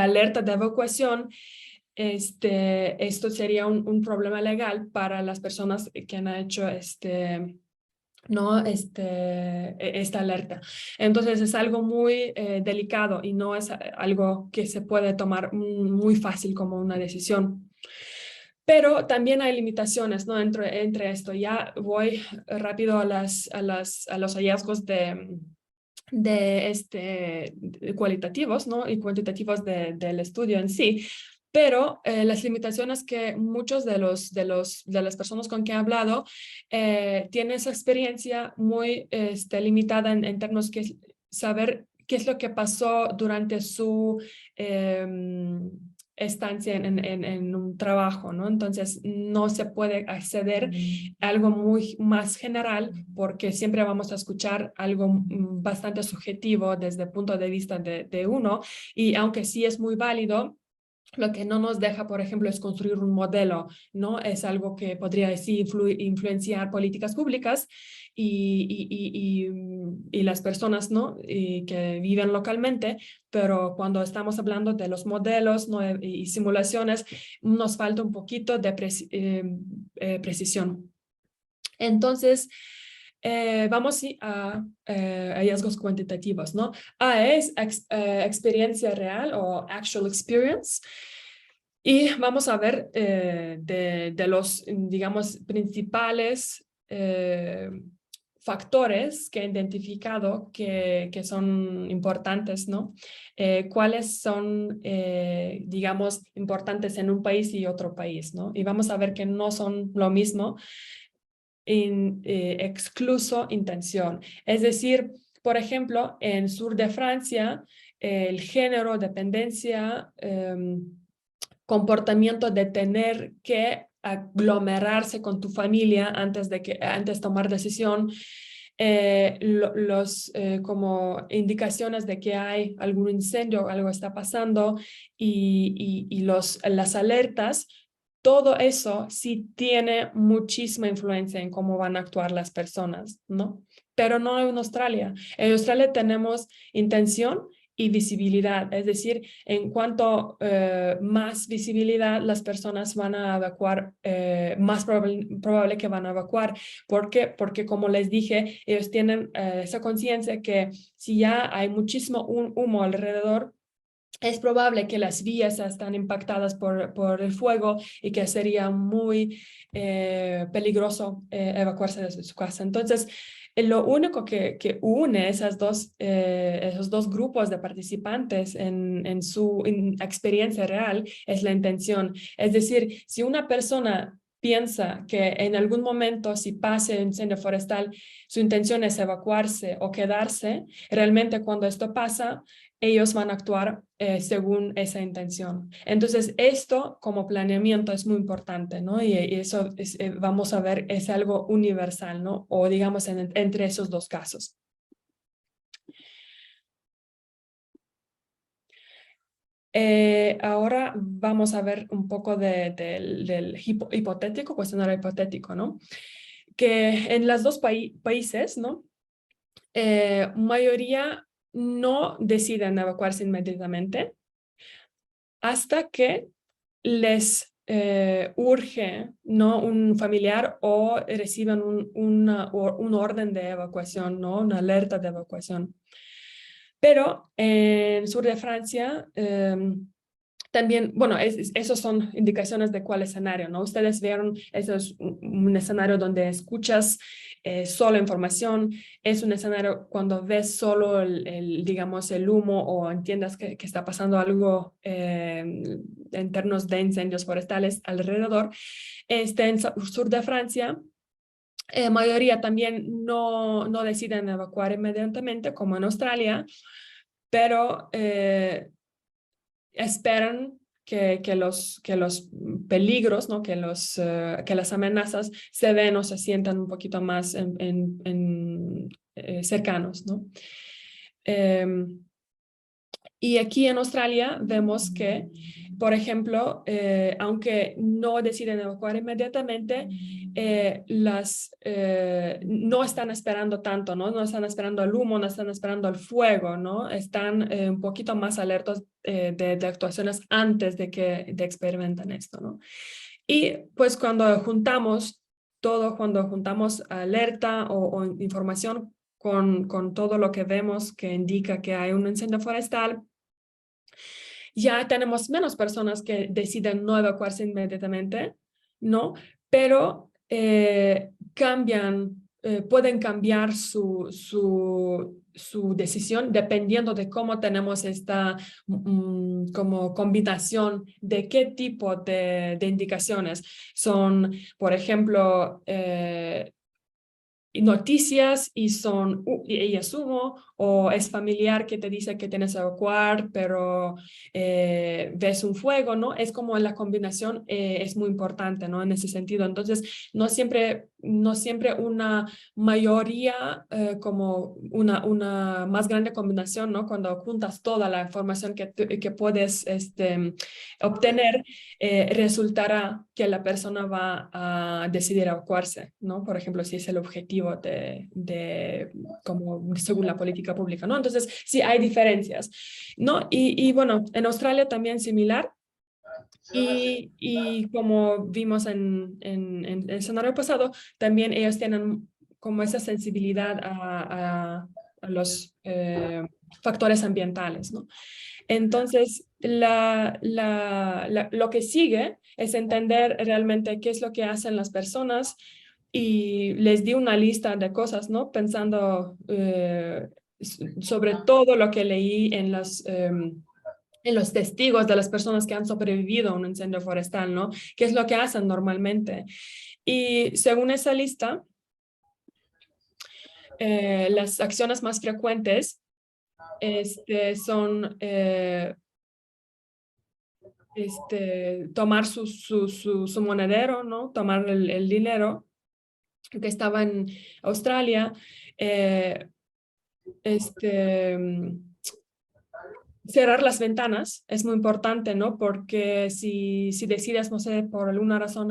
alerta de evacuación, esto sería un problema legal para las personas que han hecho esta alerta. Entonces es algo muy delicado y no es algo que se puede tomar muy fácil como una decisión. Pero también hay limitaciones, ¿no? Entre esto. Ya voy rápido a los hallazgos cualitativos, ¿no? Y cuantitativos del estudio en sí. Pero las limitaciones que muchos de las personas con que he hablado tienen esa experiencia muy limitada en términos que saber qué es lo que pasó durante su estancia en un trabajo, ¿no? Entonces no se puede acceder a algo muy más general porque siempre vamos a escuchar algo bastante subjetivo desde el punto de vista de uno y aunque sí es muy válido, lo que no nos deja, por ejemplo, es construir un modelo, ¿no? Es algo que podría sí influenciar políticas públicas y las personas, ¿no? Que viven localmente, pero cuando estamos hablando de los modelos, ¿no? y simulaciones, nos falta un poquito de precisión. Entonces, vamos a hallazgos cuantitativos, ¿no? A es experiencia real o actual experience. Y vamos a ver de los, digamos, principales factores que he identificado que son importantes, ¿no? Cuáles son, digamos, importantes en un país y otro país, ¿no? Y vamos a ver que no son lo mismo excluso intención. Es decir, por ejemplo, en sur de Francia, el género, dependencia, comportamiento de tener que aglomerarse con tu familia antes de tomar decisión, como indicaciones de que hay algún incendio, algo está pasando y las alertas. Todo eso sí tiene muchísima influencia en cómo van a actuar las personas, ¿no? Pero no en Australia. En Australia tenemos intención y visibilidad, es decir, en cuanto más visibilidad las personas van a evacuar, más probable que van a evacuar. ¿Por qué? Porque como les dije, ellos tienen esa conciencia que si ya hay muchísimo humo alrededor, es probable que las vías están impactadas por el fuego y que sería muy peligroso evacuarse de su casa. Entonces, lo único que une esos dos grupos de participantes en su experiencia real es la intención. Es decir, si una persona piensa que en algún momento, si pase un incendio forestal, su intención es evacuarse o quedarse, realmente cuando esto pasa, ellos van a actuar según esa intención. Entonces, esto como planeamiento es muy importante, ¿no? Y eso vamos a ver, es algo universal, ¿no? O digamos entre esos dos casos. Ahora vamos a ver un poco del hipotético, cuestionario hipotético, ¿no? Que en los dos países, ¿no? Mayoría no deciden evacuarse inmediatamente hasta que les urge, ¿no? Un familiar o reciban un orden de evacuación, ¿no? Una alerta de evacuación. Pero en el sur de Francia también, bueno, esos son indicaciones de cuál escenario, ¿no? Ustedes vieron, eso es un escenario donde escuchas solo información, es un escenario cuando ves solo digamos, el humo o entiendas que está pasando algo en términos de incendios forestales alrededor. En el sur de Francia, mayoría también no deciden evacuar inmediatamente, como en Australia, pero esperan que los peligros, ¿no? que las amenazas se ven o se sientan un poquito más cercanos, ¿no? Y aquí en Australia vemos que, por ejemplo, aunque no deciden evacuar inmediatamente, no están esperando tanto, ¿no? No están esperando el humo, no están esperando el fuego, ¿no? Están un poquito más alertos de actuaciones antes de que experimenten esto, ¿no? Y pues cuando juntamos alerta o información con todo lo que vemos que indica que hay un incendio forestal, ya tenemos menos personas que deciden no evacuarse inmediatamente, ¿no? Pero pueden cambiar su decisión dependiendo de cómo tenemos esta como combinación de qué tipo de indicaciones. Son, por ejemplo, noticias y es humo, o es familiar que te dice que tienes que evacuar, pero ves un fuego, ¿no? Es como la combinación es muy importante, ¿no? En ese sentido. Entonces, no siempre una mayoría como una más grande combinación, ¿no? Cuando juntas toda la información que puedes obtener, resultará que la persona va a decidir evacuarse, ¿no? Por ejemplo, si es el objetivo como según la política pública, ¿no? Entonces, sí hay diferencias, ¿no? Y bueno, en Australia también similar. Y como vimos en el escenario pasado, también ellos tienen como esa sensibilidad a los factores ambientales, ¿no? Entonces, lo que sigue es entender realmente qué es lo que hacen las personas, y les di una lista de cosas, ¿no? Pensando sobre todo lo que leí en los testigos de las personas que han sobrevivido a un incendio forestal, ¿no? ¿Qué es lo que hacen normalmente? Y según esa lista, las acciones más frecuentes son tomar su monedero, ¿no? Tomar el dinero que estaba en Australia, cerrar las ventanas es muy importante, ¿no? Porque si decides, no sé, por alguna razón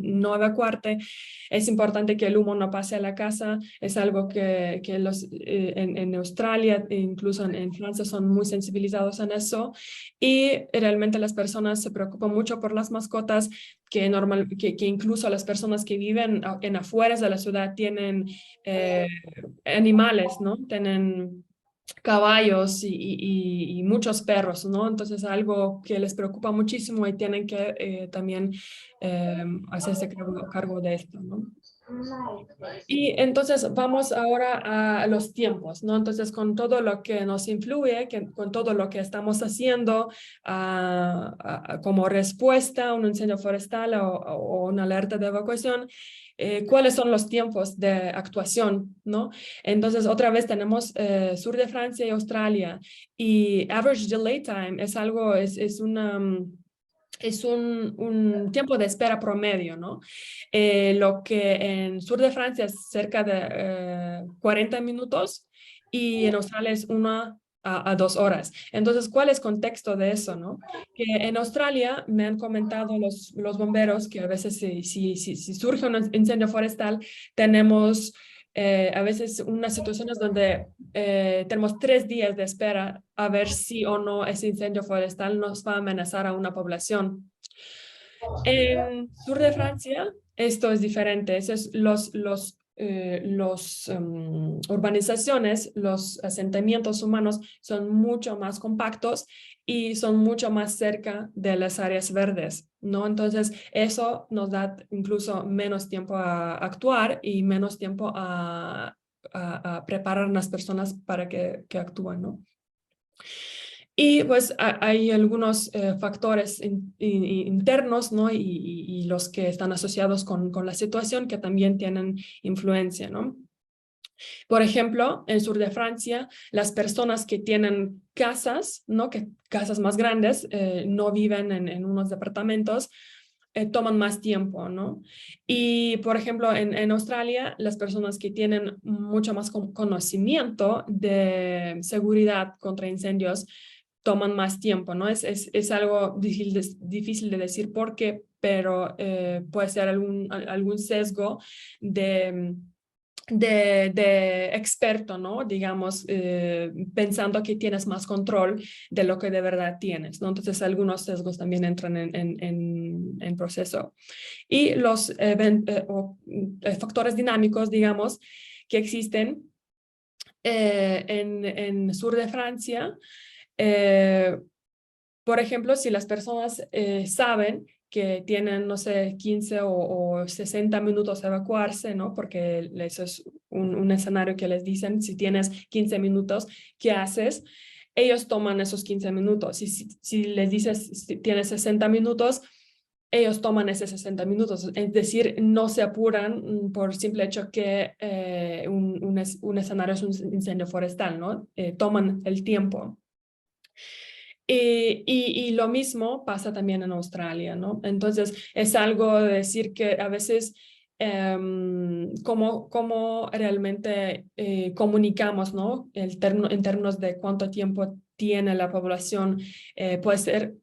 no evacuarte, es importante que el humo no pase a la casa. Es algo que en Australia e incluso en Francia son muy sensibilizados en eso. Y realmente las personas se preocupan mucho por las mascotas, que incluso las personas que viven en afueras de la ciudad tienen animales, ¿no? Tienen caballos y muchos perros, ¿no? Entonces algo que les preocupa muchísimo y tienen que también hacerse cargo de esto, ¿no? Y entonces vamos ahora a los tiempos, ¿no? Entonces con todo lo que nos influye, con todo lo que estamos haciendo como respuesta a un incendio forestal o una alerta de evacuación, ¿cuáles son los tiempos de actuación, ¿no? Entonces otra vez tenemos sur de Francia y Australia, y average delay time es algo, es un tiempo de espera promedio, ¿no? Lo que en sur de Francia es cerca de 40 minutos y en Australia es 1 a 2 horas. Entonces, ¿cuál es el contexto de eso, no? Que en Australia me han comentado los bomberos que a veces si surge un incendio forestal, tenemos a veces unas situaciones donde tenemos 3 días de espera a ver si o no ese incendio forestal nos va a amenazar a una población. En sur de Francia, esto es diferente. Urbanizaciones, los asentamientos humanos son mucho más compactos y son mucho más cerca de las áreas verdes, ¿no? Entonces, eso nos da incluso menos tiempo a actuar y menos tiempo a preparar a las personas para que actúen, ¿no? Y pues hay algunos factores internos, ¿no? Y los que están asociados con la situación que también tienen influencia, ¿no? Por ejemplo, en el sur de Francia, las personas que tienen casas, ¿no? Casas más grandes, no viven en unos departamentos, toman más tiempo, ¿no? Y, por ejemplo, en Australia, las personas que tienen mucho más conocimiento de seguridad contra incendios toman más tiempo, ¿no? Es algo difícil de decir por qué, pero puede ser algún sesgo de experto, ¿no? Digamos, pensando que tienes más control de lo que de verdad tienes, ¿no? Entonces, algunos sesgos también entran en proceso. Y los factores dinámicos, digamos, que existen en sur de Francia. Por ejemplo, si las personas saben que tienen, no sé, 15 o 60 minutos a evacuarse, ¿no? Porque eso es un escenario que les dicen, si tienes 15 minutos, ¿qué haces? Ellos toman esos 15 minutos. Y si les dices, si tienes 60 minutos, ellos toman esos 60 minutos. Es decir, no se apuran por simple hecho que un escenario es un incendio forestal, ¿no? Toman el tiempo. Y lo mismo pasa también en Australia, ¿no? Entonces, es algo de decir que a veces cómo realmente comunicamos, ¿no? En términos de cuánto tiene la población, puede ser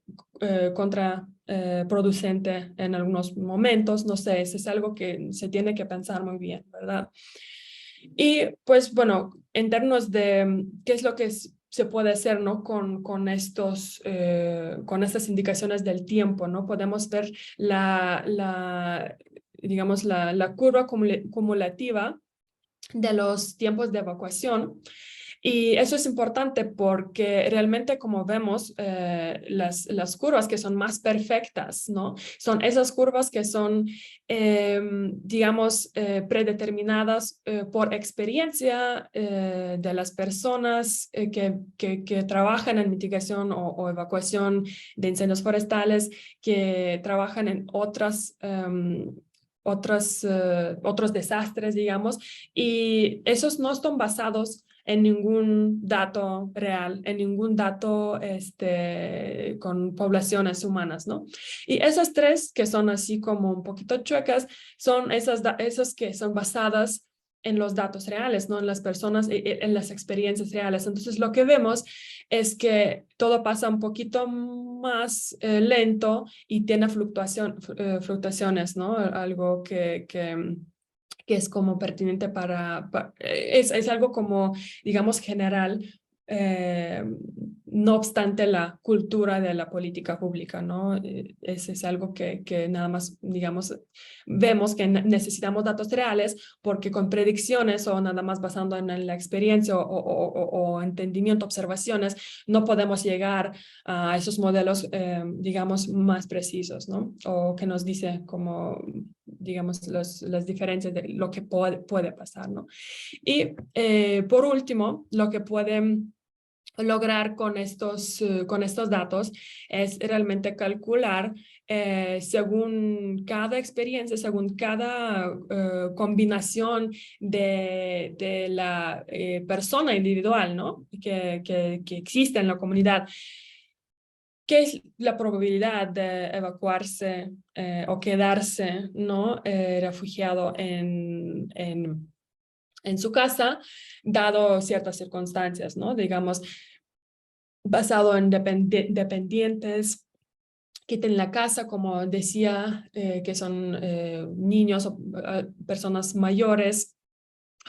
contraproducente en algunos momentos, no sé, es algo que se tiene que pensar muy bien, ¿verdad? Y pues bueno, en términos de qué es lo que se puede hacer, ¿no? con estas indicaciones del tiempo, ¿no? Podemos ver digamos, la curva cumulativa de los tiempos de evacuación. Y eso es importante porque realmente, como vemos, las curvas que son más perfectas, ¿no? Son esas curvas que son, digamos, predeterminadas por experiencia de las personas que trabajan en mitigación o evacuación de incendios forestales, que trabajan en otros desastres, digamos, y esos no están basados en ningún dato real, en ningún dato con poblaciones humanas, ¿no? Y esas tres que son así como un poquito chuecas son esas que son basadas en los datos reales, ¿no? En las personas, en las experiencias reales. Entonces, lo que vemos es que todo pasa un poquito más lento y tiene fluctuaciones, ¿no? Algo que es como pertinente es algo como, digamos, general, eh, no obstante la cultura de la política pública, ¿no? Es algo que nada más, digamos, vemos que necesitamos datos reales porque con predicciones o nada más basando en la experiencia o entendimiento, observaciones, no podemos llegar a esos modelos, digamos, más precisos, ¿no? O que nos dice como, digamos, las diferencias de lo que puede pasar, ¿no? Y por último, lo que pueden lograr con estos datos es realmente calcular según cada experiencia, según cada combinación de la persona individual, ¿no? que existe en la comunidad. ¿Qué es la probabilidad de evacuarse o quedarse, ¿no? Refugiado en su casa, dado ciertas circunstancias, ¿no? Digamos, basado en dependientes que tienen la casa, como decía, que son niños o personas mayores,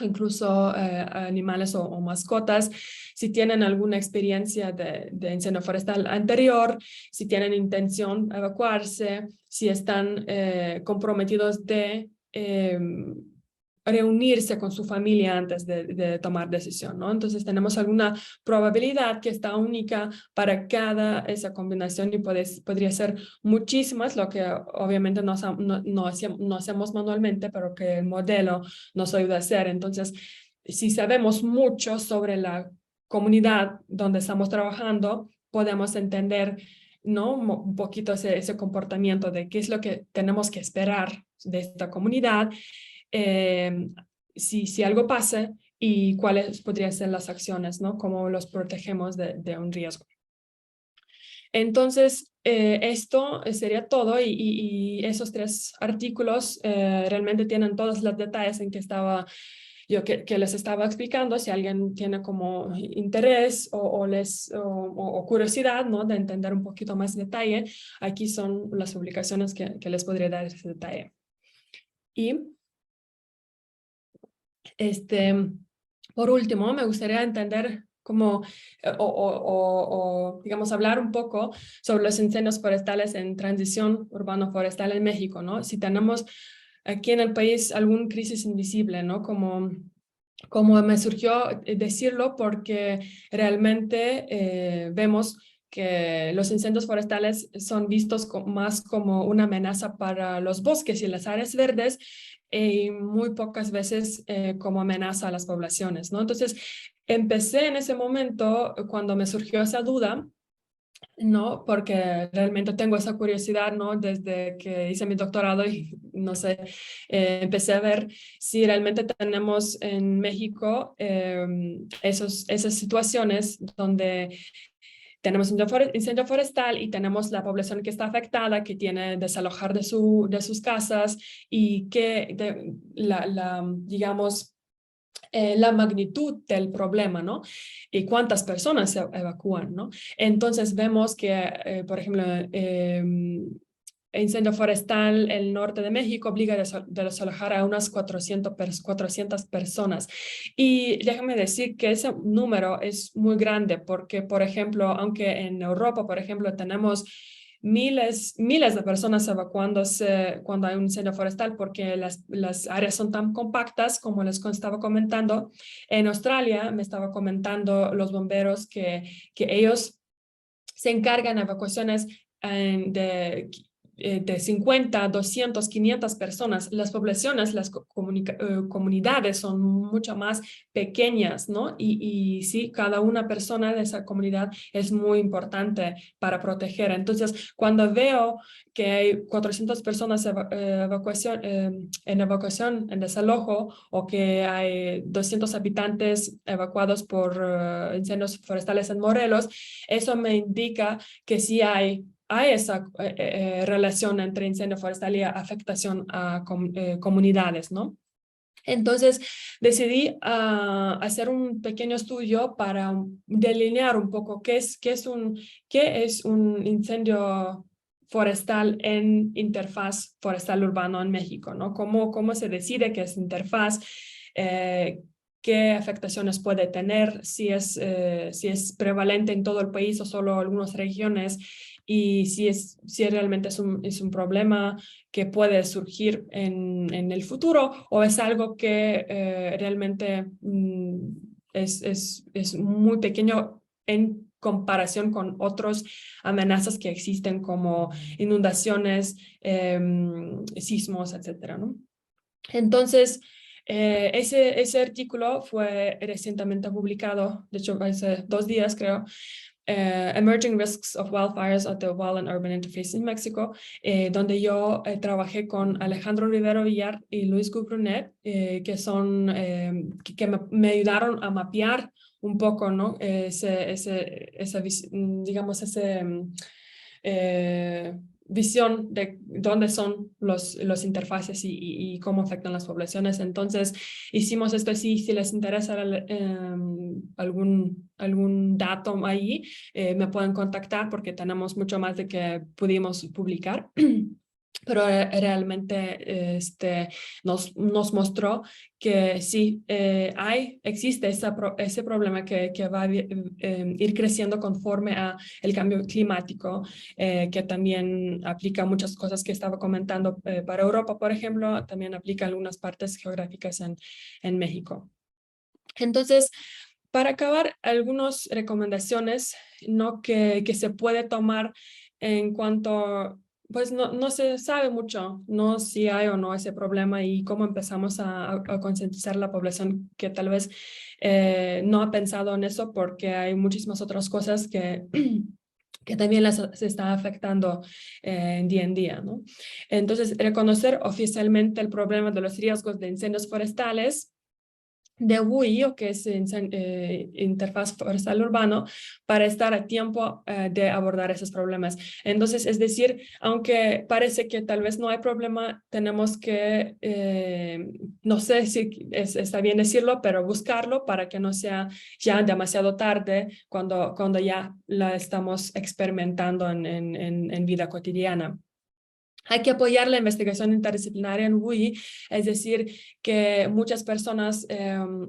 incluso animales o mascotas, si tienen alguna experiencia de incendio forestal anterior, si tienen intención de evacuarse, si están comprometidos de reunirse con su familia antes de tomar decisión, ¿no? Entonces tenemos alguna probabilidad que está única para esa combinación y podría ser muchísimas, lo que obviamente no hacemos manualmente, pero que el modelo nos ayuda a hacer. Entonces, si sabemos mucho sobre la comunidad donde estamos trabajando, podemos entender, ¿no? Un poquito ese comportamiento de qué es lo que tenemos que esperar de esta comunidad, si algo pasa y cuáles podrían ser las acciones, ¿no? Cómo los protegemos de un riesgo. Entonces, esto sería todo y esos 3 artículos realmente tienen todos los detalles en que que les estaba explicando. Si alguien tiene como interés o curiosidad, ¿no? De entender un poquito más detalle, aquí son las publicaciones que les podría dar ese detalle. Y por último, me gustaría entender cómo, digamos, hablar un poco sobre los incendios forestales en transición urbano-forestal en México, ¿no? Si tenemos aquí en el país alguna crisis invisible, ¿no? Como me surgió decirlo porque realmente vemos que los incendios forestales son vistos más como una amenaza para los bosques y las áreas verdes y muy pocas veces como amenaza a las poblaciones, ¿no? Entonces, empecé en ese momento cuando me surgió esa duda, ¿no? Porque realmente tengo esa curiosidad, ¿no? Desde que hice mi doctorado y, no sé, empecé a ver si realmente tenemos en México esas situaciones donde tenemos un incendio forestal y tenemos la población que está afectada, que tiene que desalojar de sus casas y que digamos, la magnitud del problema, ¿no? Y cuántas personas se evacúan, ¿no? Entonces vemos que, por ejemplo, incendio forestal en el norte de México obliga a desalojar a unas 400 personas. Y déjame decir que ese número es muy grande porque, por ejemplo, aunque en Europa, por ejemplo, tenemos miles de personas evacuándose cuando hay un incendio forestal porque las áreas son tan compactas, como les estaba comentando. En Australia me estaba comentando los bomberos que ellos se encargan de evacuaciones de 50, 200, 500 personas. Las poblaciones, las comunidades son mucho más pequeñas, ¿no? Y sí, cada una persona de esa comunidad es muy importante para proteger. Entonces, cuando veo que hay 400 personas en evacuación, en desalojo, o que hay 200 habitantes evacuados por incendios forestales en Morelos, eso me indica que sí hay esa relación entre incendio forestal y afectación a comunidades, ¿no? Entonces decidí hacer un pequeño estudio para delinear un poco qué es un incendio forestal en interfaz forestal urbano en México, ¿no? ¿Cómo se decide qué es interfaz? ¿Qué afectaciones puede tener? Si es prevalente en todo el país o solo algunas regiones, y si realmente es un problema que puede surgir en el futuro, o es algo que realmente es muy pequeño en comparación con otras amenazas que existen, como inundaciones, sismos, etcétera, ¿no? Entonces, ese artículo fue recientemente publicado, de hecho hace 2 días creo, Emerging Risks of Wildfires at the Wild and Urban Interface in Mexico, donde yo trabajé con Alejandro Rivero Villar y Luis Gubrunet, que son, que me ayudaron a mapear un poco, ¿no? Digamos, visión de dónde son los interfaces y cómo afectan las poblaciones. Entonces, hicimos esto. Si les interesa algún dato ahí, me pueden contactar, porque tenemos mucho más de que pudimos publicar. Pero realmente nos mostró que sí, existe ese problema que va a ir creciendo conforme a el cambio climático, que también aplica muchas cosas que estaba comentando para Europa, por ejemplo, también aplica algunas partes geográficas en México. Entonces, para acabar, algunas recomendaciones, ¿no? que se puede tomar en cuanto, pues no se sabe mucho, ¿no? Si hay o no ese problema, y cómo empezamos a concientizar a la población que tal vez no ha pensado en eso, porque hay muchísimas otras cosas que también se está afectando día en día, ¿no? Entonces, reconocer oficialmente el problema de los riesgos de incendios forestales de WUI, o que es interfaz forestal urbano, para estar a tiempo de abordar esos problemas. Entonces, es decir, aunque parece que tal vez no hay problema, tenemos que, no sé si está bien decirlo, pero buscarlo para que no sea ya demasiado tarde cuando ya la estamos experimentando en vida cotidiana. Hay que apoyar la investigación interdisciplinaria en WUI, es decir, que muchas personas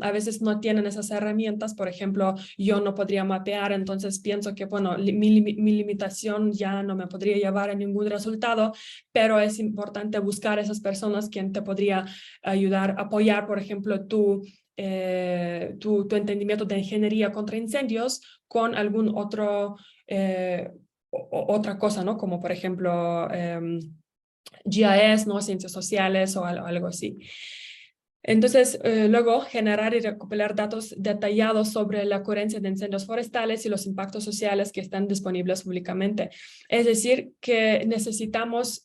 a veces no tienen esas herramientas. Por ejemplo, yo no podría mapear, entonces pienso que, bueno, mi limitación ya no me podría llevar a ningún resultado, pero es importante buscar a esas personas quien te podría ayudar, apoyar, por ejemplo, tu entendimiento de ingeniería contra incendios con algún otro, otra cosa, ¿no? Como por ejemplo GIS, ¿no? Ciencias sociales o algo así. Entonces, luego generar y recopilar datos detallados sobre la ocurrencia de incendios forestales y los impactos sociales que están disponibles públicamente. Es decir, que necesitamos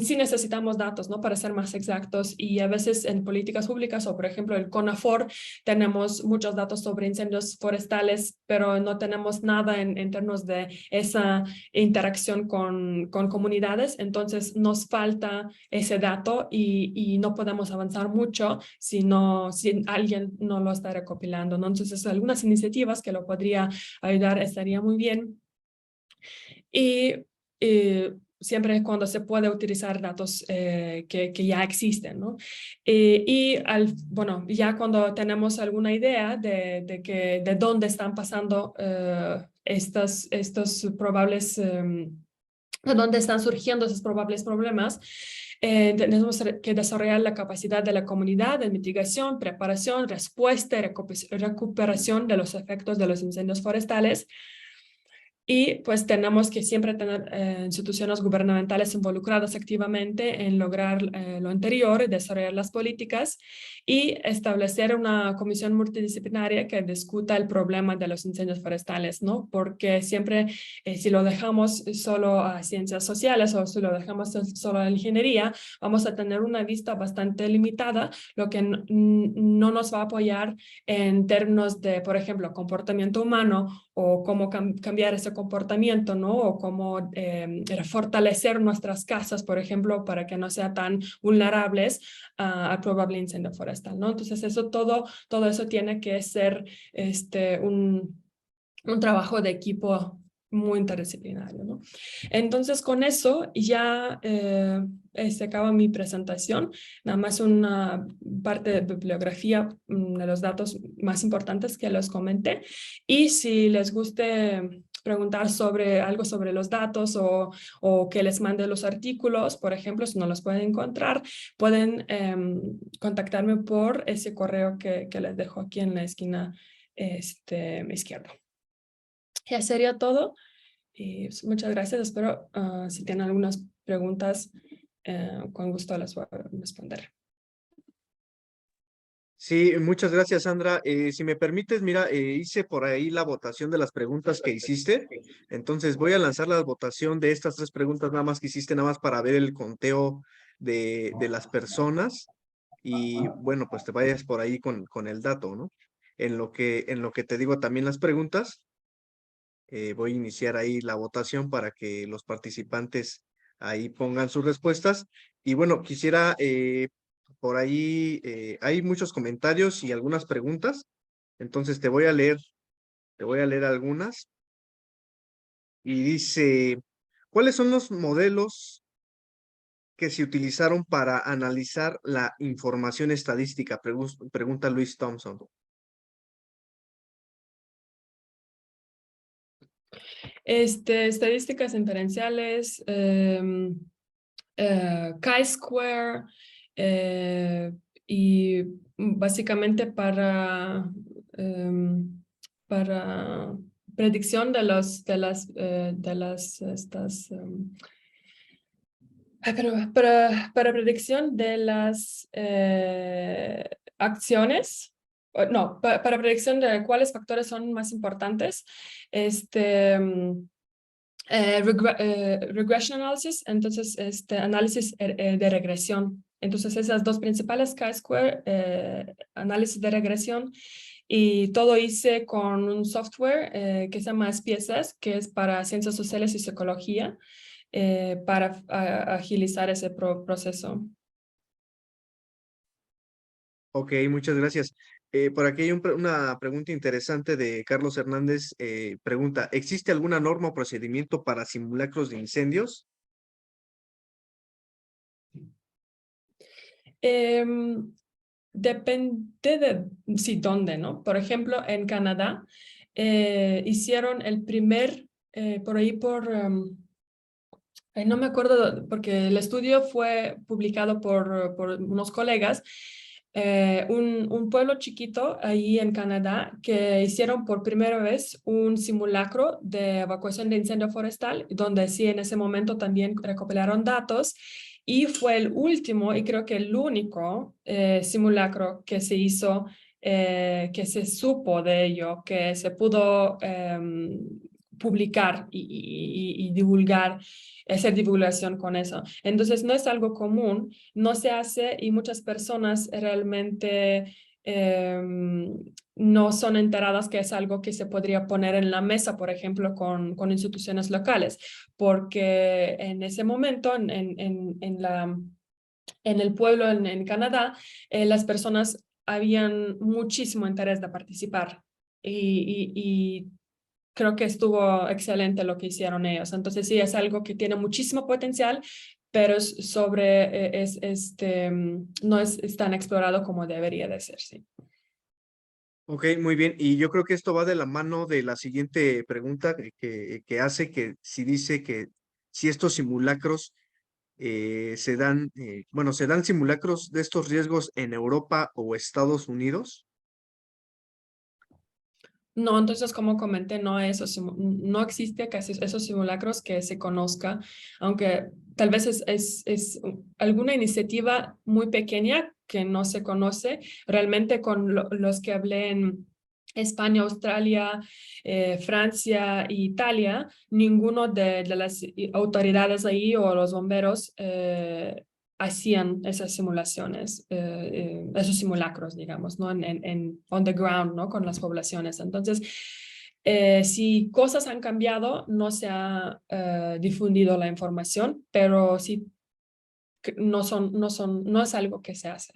sí necesitamos datos, ¿no? Para ser más exactos, y a veces en políticas públicas, o por ejemplo el CONAFOR, tenemos muchos datos sobre incendios forestales, pero no tenemos nada en términos de esa interacción con comunidades. Entonces nos falta ese dato, y no podemos avanzar mucho si alguien no lo está recopilando, ¿no? Entonces, algunas iniciativas que lo podría ayudar estaría muy bien. Y siempre cuando se puede utilizar datos que ya existen, ¿no? Bueno, ya cuando tenemos alguna idea de dónde están pasando estos probables, de dónde están surgiendo esos probables problemas, tenemos que desarrollar la capacidad de la comunidad de mitigación, preparación, respuesta y recuperación de los efectos de los incendios forestales. Y pues tenemos que siempre tener instituciones gubernamentales involucradas activamente en lograr lo anterior, desarrollar las políticas y establecer una comisión multidisciplinaria que discuta el problema de los incendios forestales, ¿no? Porque siempre si lo dejamos solo a ciencias sociales o si lo dejamos solo a la ingeniería, vamos a tener una vista bastante limitada, lo que no nos va a apoyar en términos de, por ejemplo, comportamiento humano o cómo cambiar ese comportamiento, ¿no? O cómo fortalecer nuestras casas, por ejemplo, para que no sean tan vulnerables al probable incendio forestal, ¿no? Entonces, todo eso tiene que ser un trabajo de equipo muy interdisciplinario, ¿no? Entonces, con eso ya se acaba mi presentación. Nada más una parte de bibliografía de los datos más importantes que les comenté. Y si les guste preguntar sobre algo sobre los datos o que les mande los artículos, por ejemplo, si no los pueden encontrar, pueden contactarme por ese correo que les dejo aquí en la esquina izquierda. Ya sería todo. Y muchas gracias. Espero si tienen algunas preguntas, con gusto las voy a responder. Sí, muchas gracias, Sandra. Si me permites, mira, hice por ahí la votación de las preguntas que hiciste. Entonces voy a lanzar la votación de estas 3 preguntas nada más que hiciste, nada más para ver el conteo de las personas. Y bueno, pues te vayas por ahí con el dato, ¿no? En lo que te digo también las preguntas, voy a iniciar ahí la votación para que los participantes ahí pongan sus respuestas. Y bueno, quisiera, por ahí hay muchos comentarios y algunas preguntas, entonces te voy a leer algunas. Y dice, ¿cuáles son los modelos que se utilizaron para analizar la información estadística? Pregunta Luis Thompson. Estadísticas inferenciales, chi-square, y básicamente para predicción de para predicción de las acciones, no, para predicción de cuáles factores son más importantes, regression analysis, entonces análisis de regresión. Entonces esas dos principales, chi-square, análisis de regresión, y todo hice con un software que se llama SPSS, que es para ciencias sociales y psicología, para agilizar ese proceso. Ok, muchas gracias. Por aquí hay una pregunta interesante de Carlos Hernández. Pregunta, ¿existe alguna norma o procedimiento para simulacros de incendios? Depende de sí, dónde, ¿no? Por ejemplo, en Canadá hicieron el primer, por ahí no me acuerdo, porque el estudio fue publicado por unos colegas, un pueblo chiquito ahí en Canadá que hicieron por primera vez un simulacro de evacuación de incendio forestal, donde sí en ese momento también recopilaron datos, y fue el último y creo que el único simulacro que se hizo, que se supo de ello, que se pudo publicar y divulgar, hacer divulgación con eso. Entonces no es algo común, no se hace, y muchas personas realmente no son enteradas que es algo que se podría poner en la mesa, por ejemplo, con instituciones locales, porque en ese momento, en el pueblo en Canadá, las personas habían muchísimo interés de participar, y creo que estuvo excelente lo que hicieron ellos. Entonces sí, es algo que tiene muchísimo potencial, pero no es tan explorado como debería de ser, sí. Ok, muy bien. Y yo creo que esto va de la mano de la siguiente pregunta que hace, que si dice que si estos simulacros se dan simulacros de estos riesgos en Europa o Estados Unidos. No, entonces como comenté, no existe casi esos simulacros que se conozca, aunque tal vez es alguna iniciativa muy pequeña que no se conoce. Realmente con los que hablé en España, Australia, Francia e Italia, ninguno de las autoridades ahí o los bomberos hacían esas simulaciones, esos simulacros, digamos, ¿no? En on the ground, ¿no? Con las poblaciones. Entonces, si cosas han cambiado, no se ha difundido la información, pero sí no es algo que se hace.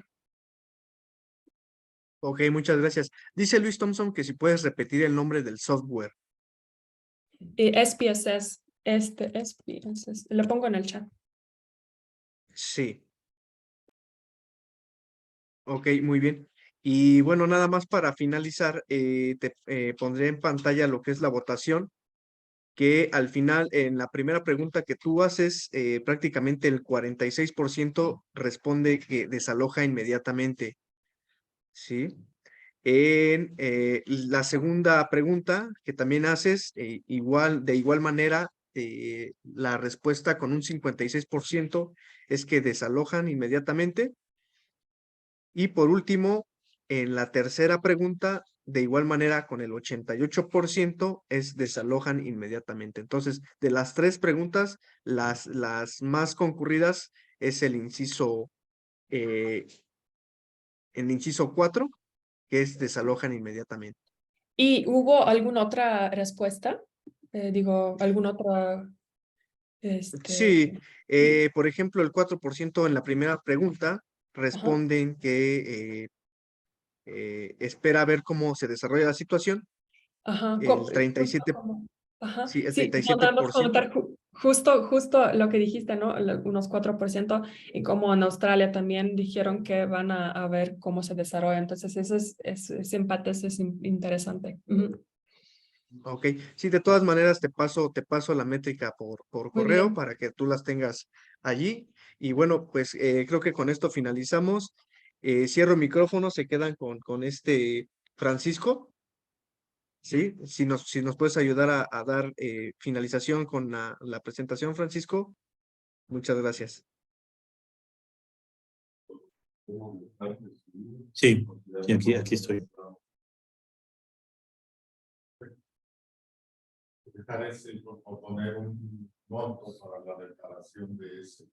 Ok, muchas gracias. Dice Luis Thompson que si puedes repetir el nombre del software. Y SPSS, SPSS, lo pongo en el chat. Sí. Ok, muy bien. Y bueno, nada más para finalizar, te pondré en pantalla lo que es la votación, que al final, en la primera pregunta que tú haces, prácticamente el 46% responde que desaloja inmediatamente, ¿sí? En la segunda pregunta que también haces, de igual manera, la respuesta con un 56% es que desalojan inmediatamente. Y por último, en la tercera pregunta, de igual manera, con el 88% es desalojan inmediatamente. Entonces, de las tres preguntas, las más concurridas es eh, el inciso 4, que es desalojan inmediatamente. ¿Y hubo alguna otra respuesta? Digo, alguna otra, Sí, sí. por ejemplo, el 4% en la primera pregunta Ajá, responden que espera ver cómo se desarrolla la situación. ajá, El 37, ajá, sí, el sí, no, nada más 37%. comentar justo lo que dijiste, ¿no? Unos 4%, y como en Australia también dijeron que van a ver cómo se desarrolla. Entonces, ese empate es interesante. Ujú. Ok, sí, de todas maneras te paso la métrica por Muy correo bien. para que tú las tengas allí. Y bueno, pues creo que con esto finalizamos. Cierro micrófono, se quedan con este Francisco. Sí, si nos puedes ayudar a dar finalización con la presentación, Francisco. Muchas gracias. Sí, sí, aquí estoy. Parece proponer un monto para la reparación de ese.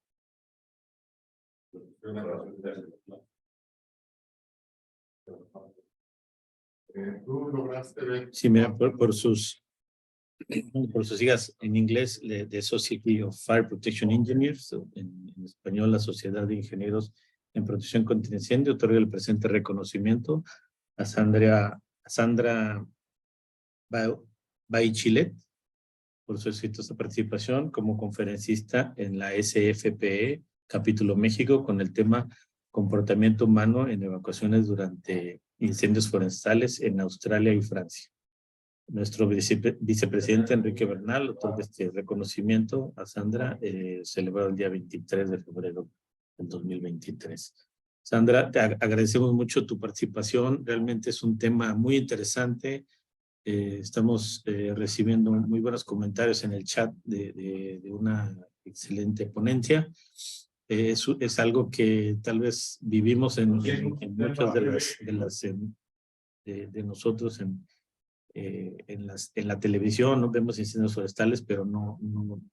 Tú lograste ver. Sí, mira, por sus siglas en inglés, The Society of Fire Protection Engineers, en español, la Sociedad de Ingenieros en Protección contra Incendio, otorga el presente reconocimiento a Sandra Baichilet por su exitosa participación como conferencista en la SFPE Capítulo México con el tema Comportamiento humano en evacuaciones durante incendios forestales en Australia y Francia. Nuestro vicepresidente Enrique Bernal otorga este reconocimiento a Sandra, celebrado el día 23 de febrero del 2023. Sandra, te agradecemos mucho tu participación. Realmente es un tema muy interesante. Estamos recibiendo muy buenos comentarios en el chat de una excelente ponencia. Es algo que tal vez vivimos en muchas de nosotros en la televisión, no vemos incendios forestales, pero no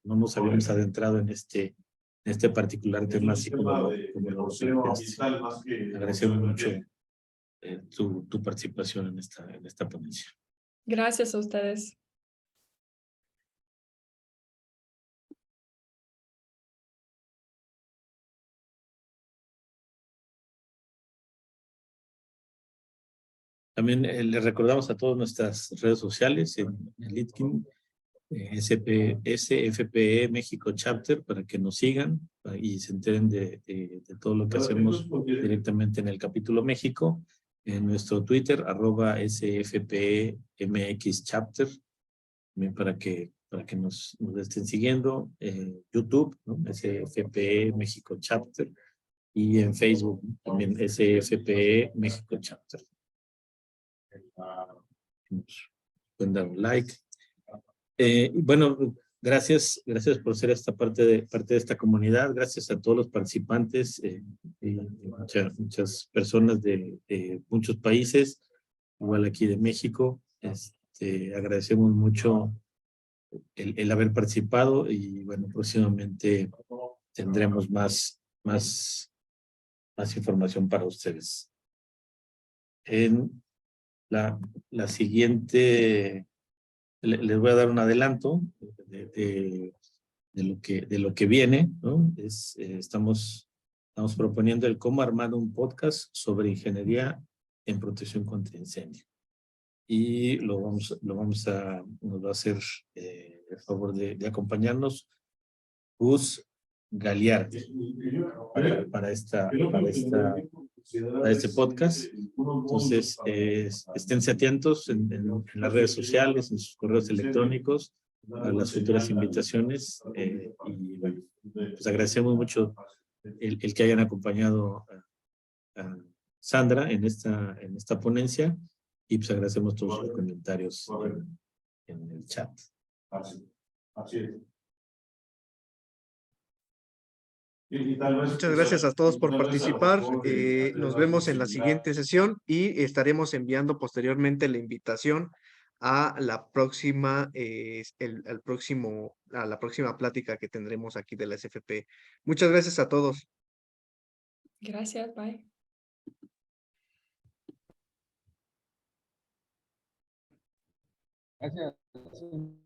nos habíamos adentrado en este particular tema, así como lo agradecemos mucho tu participación en esta ponencia. Gracias a ustedes. También les recordamos a todas nuestras redes sociales en LinkedIn, SFPE México Chapter, para que nos sigan y se enteren de todo lo que hacemos directamente en el capítulo México. En nuestro Twitter, @SFPE MX Chapter, también para que nos estén siguiendo. YouTube, ¿no? SFPE México Chapter, y en Facebook también SFPE México Chapter. pueden dar un like. Y bueno, gracias por ser parte de esta comunidad. Gracias a todos los participantes y muchas personas de muchos países, igual aquí de México. Agradecemos mucho el haber participado y bueno, próximamente tendremos más información para ustedes. En la siguiente, les voy a dar un adelanto de lo que viene, ¿no? Estamos proponiendo el cómo armar un podcast sobre ingeniería en protección contra incendio. Y nos va a hacer el favor de acompañarnos Gus Galiarte para este podcast. Entonces, esténse atentos en las redes sociales, en sus correos electrónicos, a las futuras invitaciones. Y bueno, pues agradecemos mucho el que hayan acompañado a Sandra en esta ponencia y pues agradecemos todos sus comentarios en el chat. Así es. Muchas gracias a todos por participar. Nos vemos en la siguiente sesión y estaremos enviando posteriormente la invitación a la próxima, a la próxima plática que tendremos aquí de la SFP. Muchas gracias a todos. Gracias, bye. Gracias.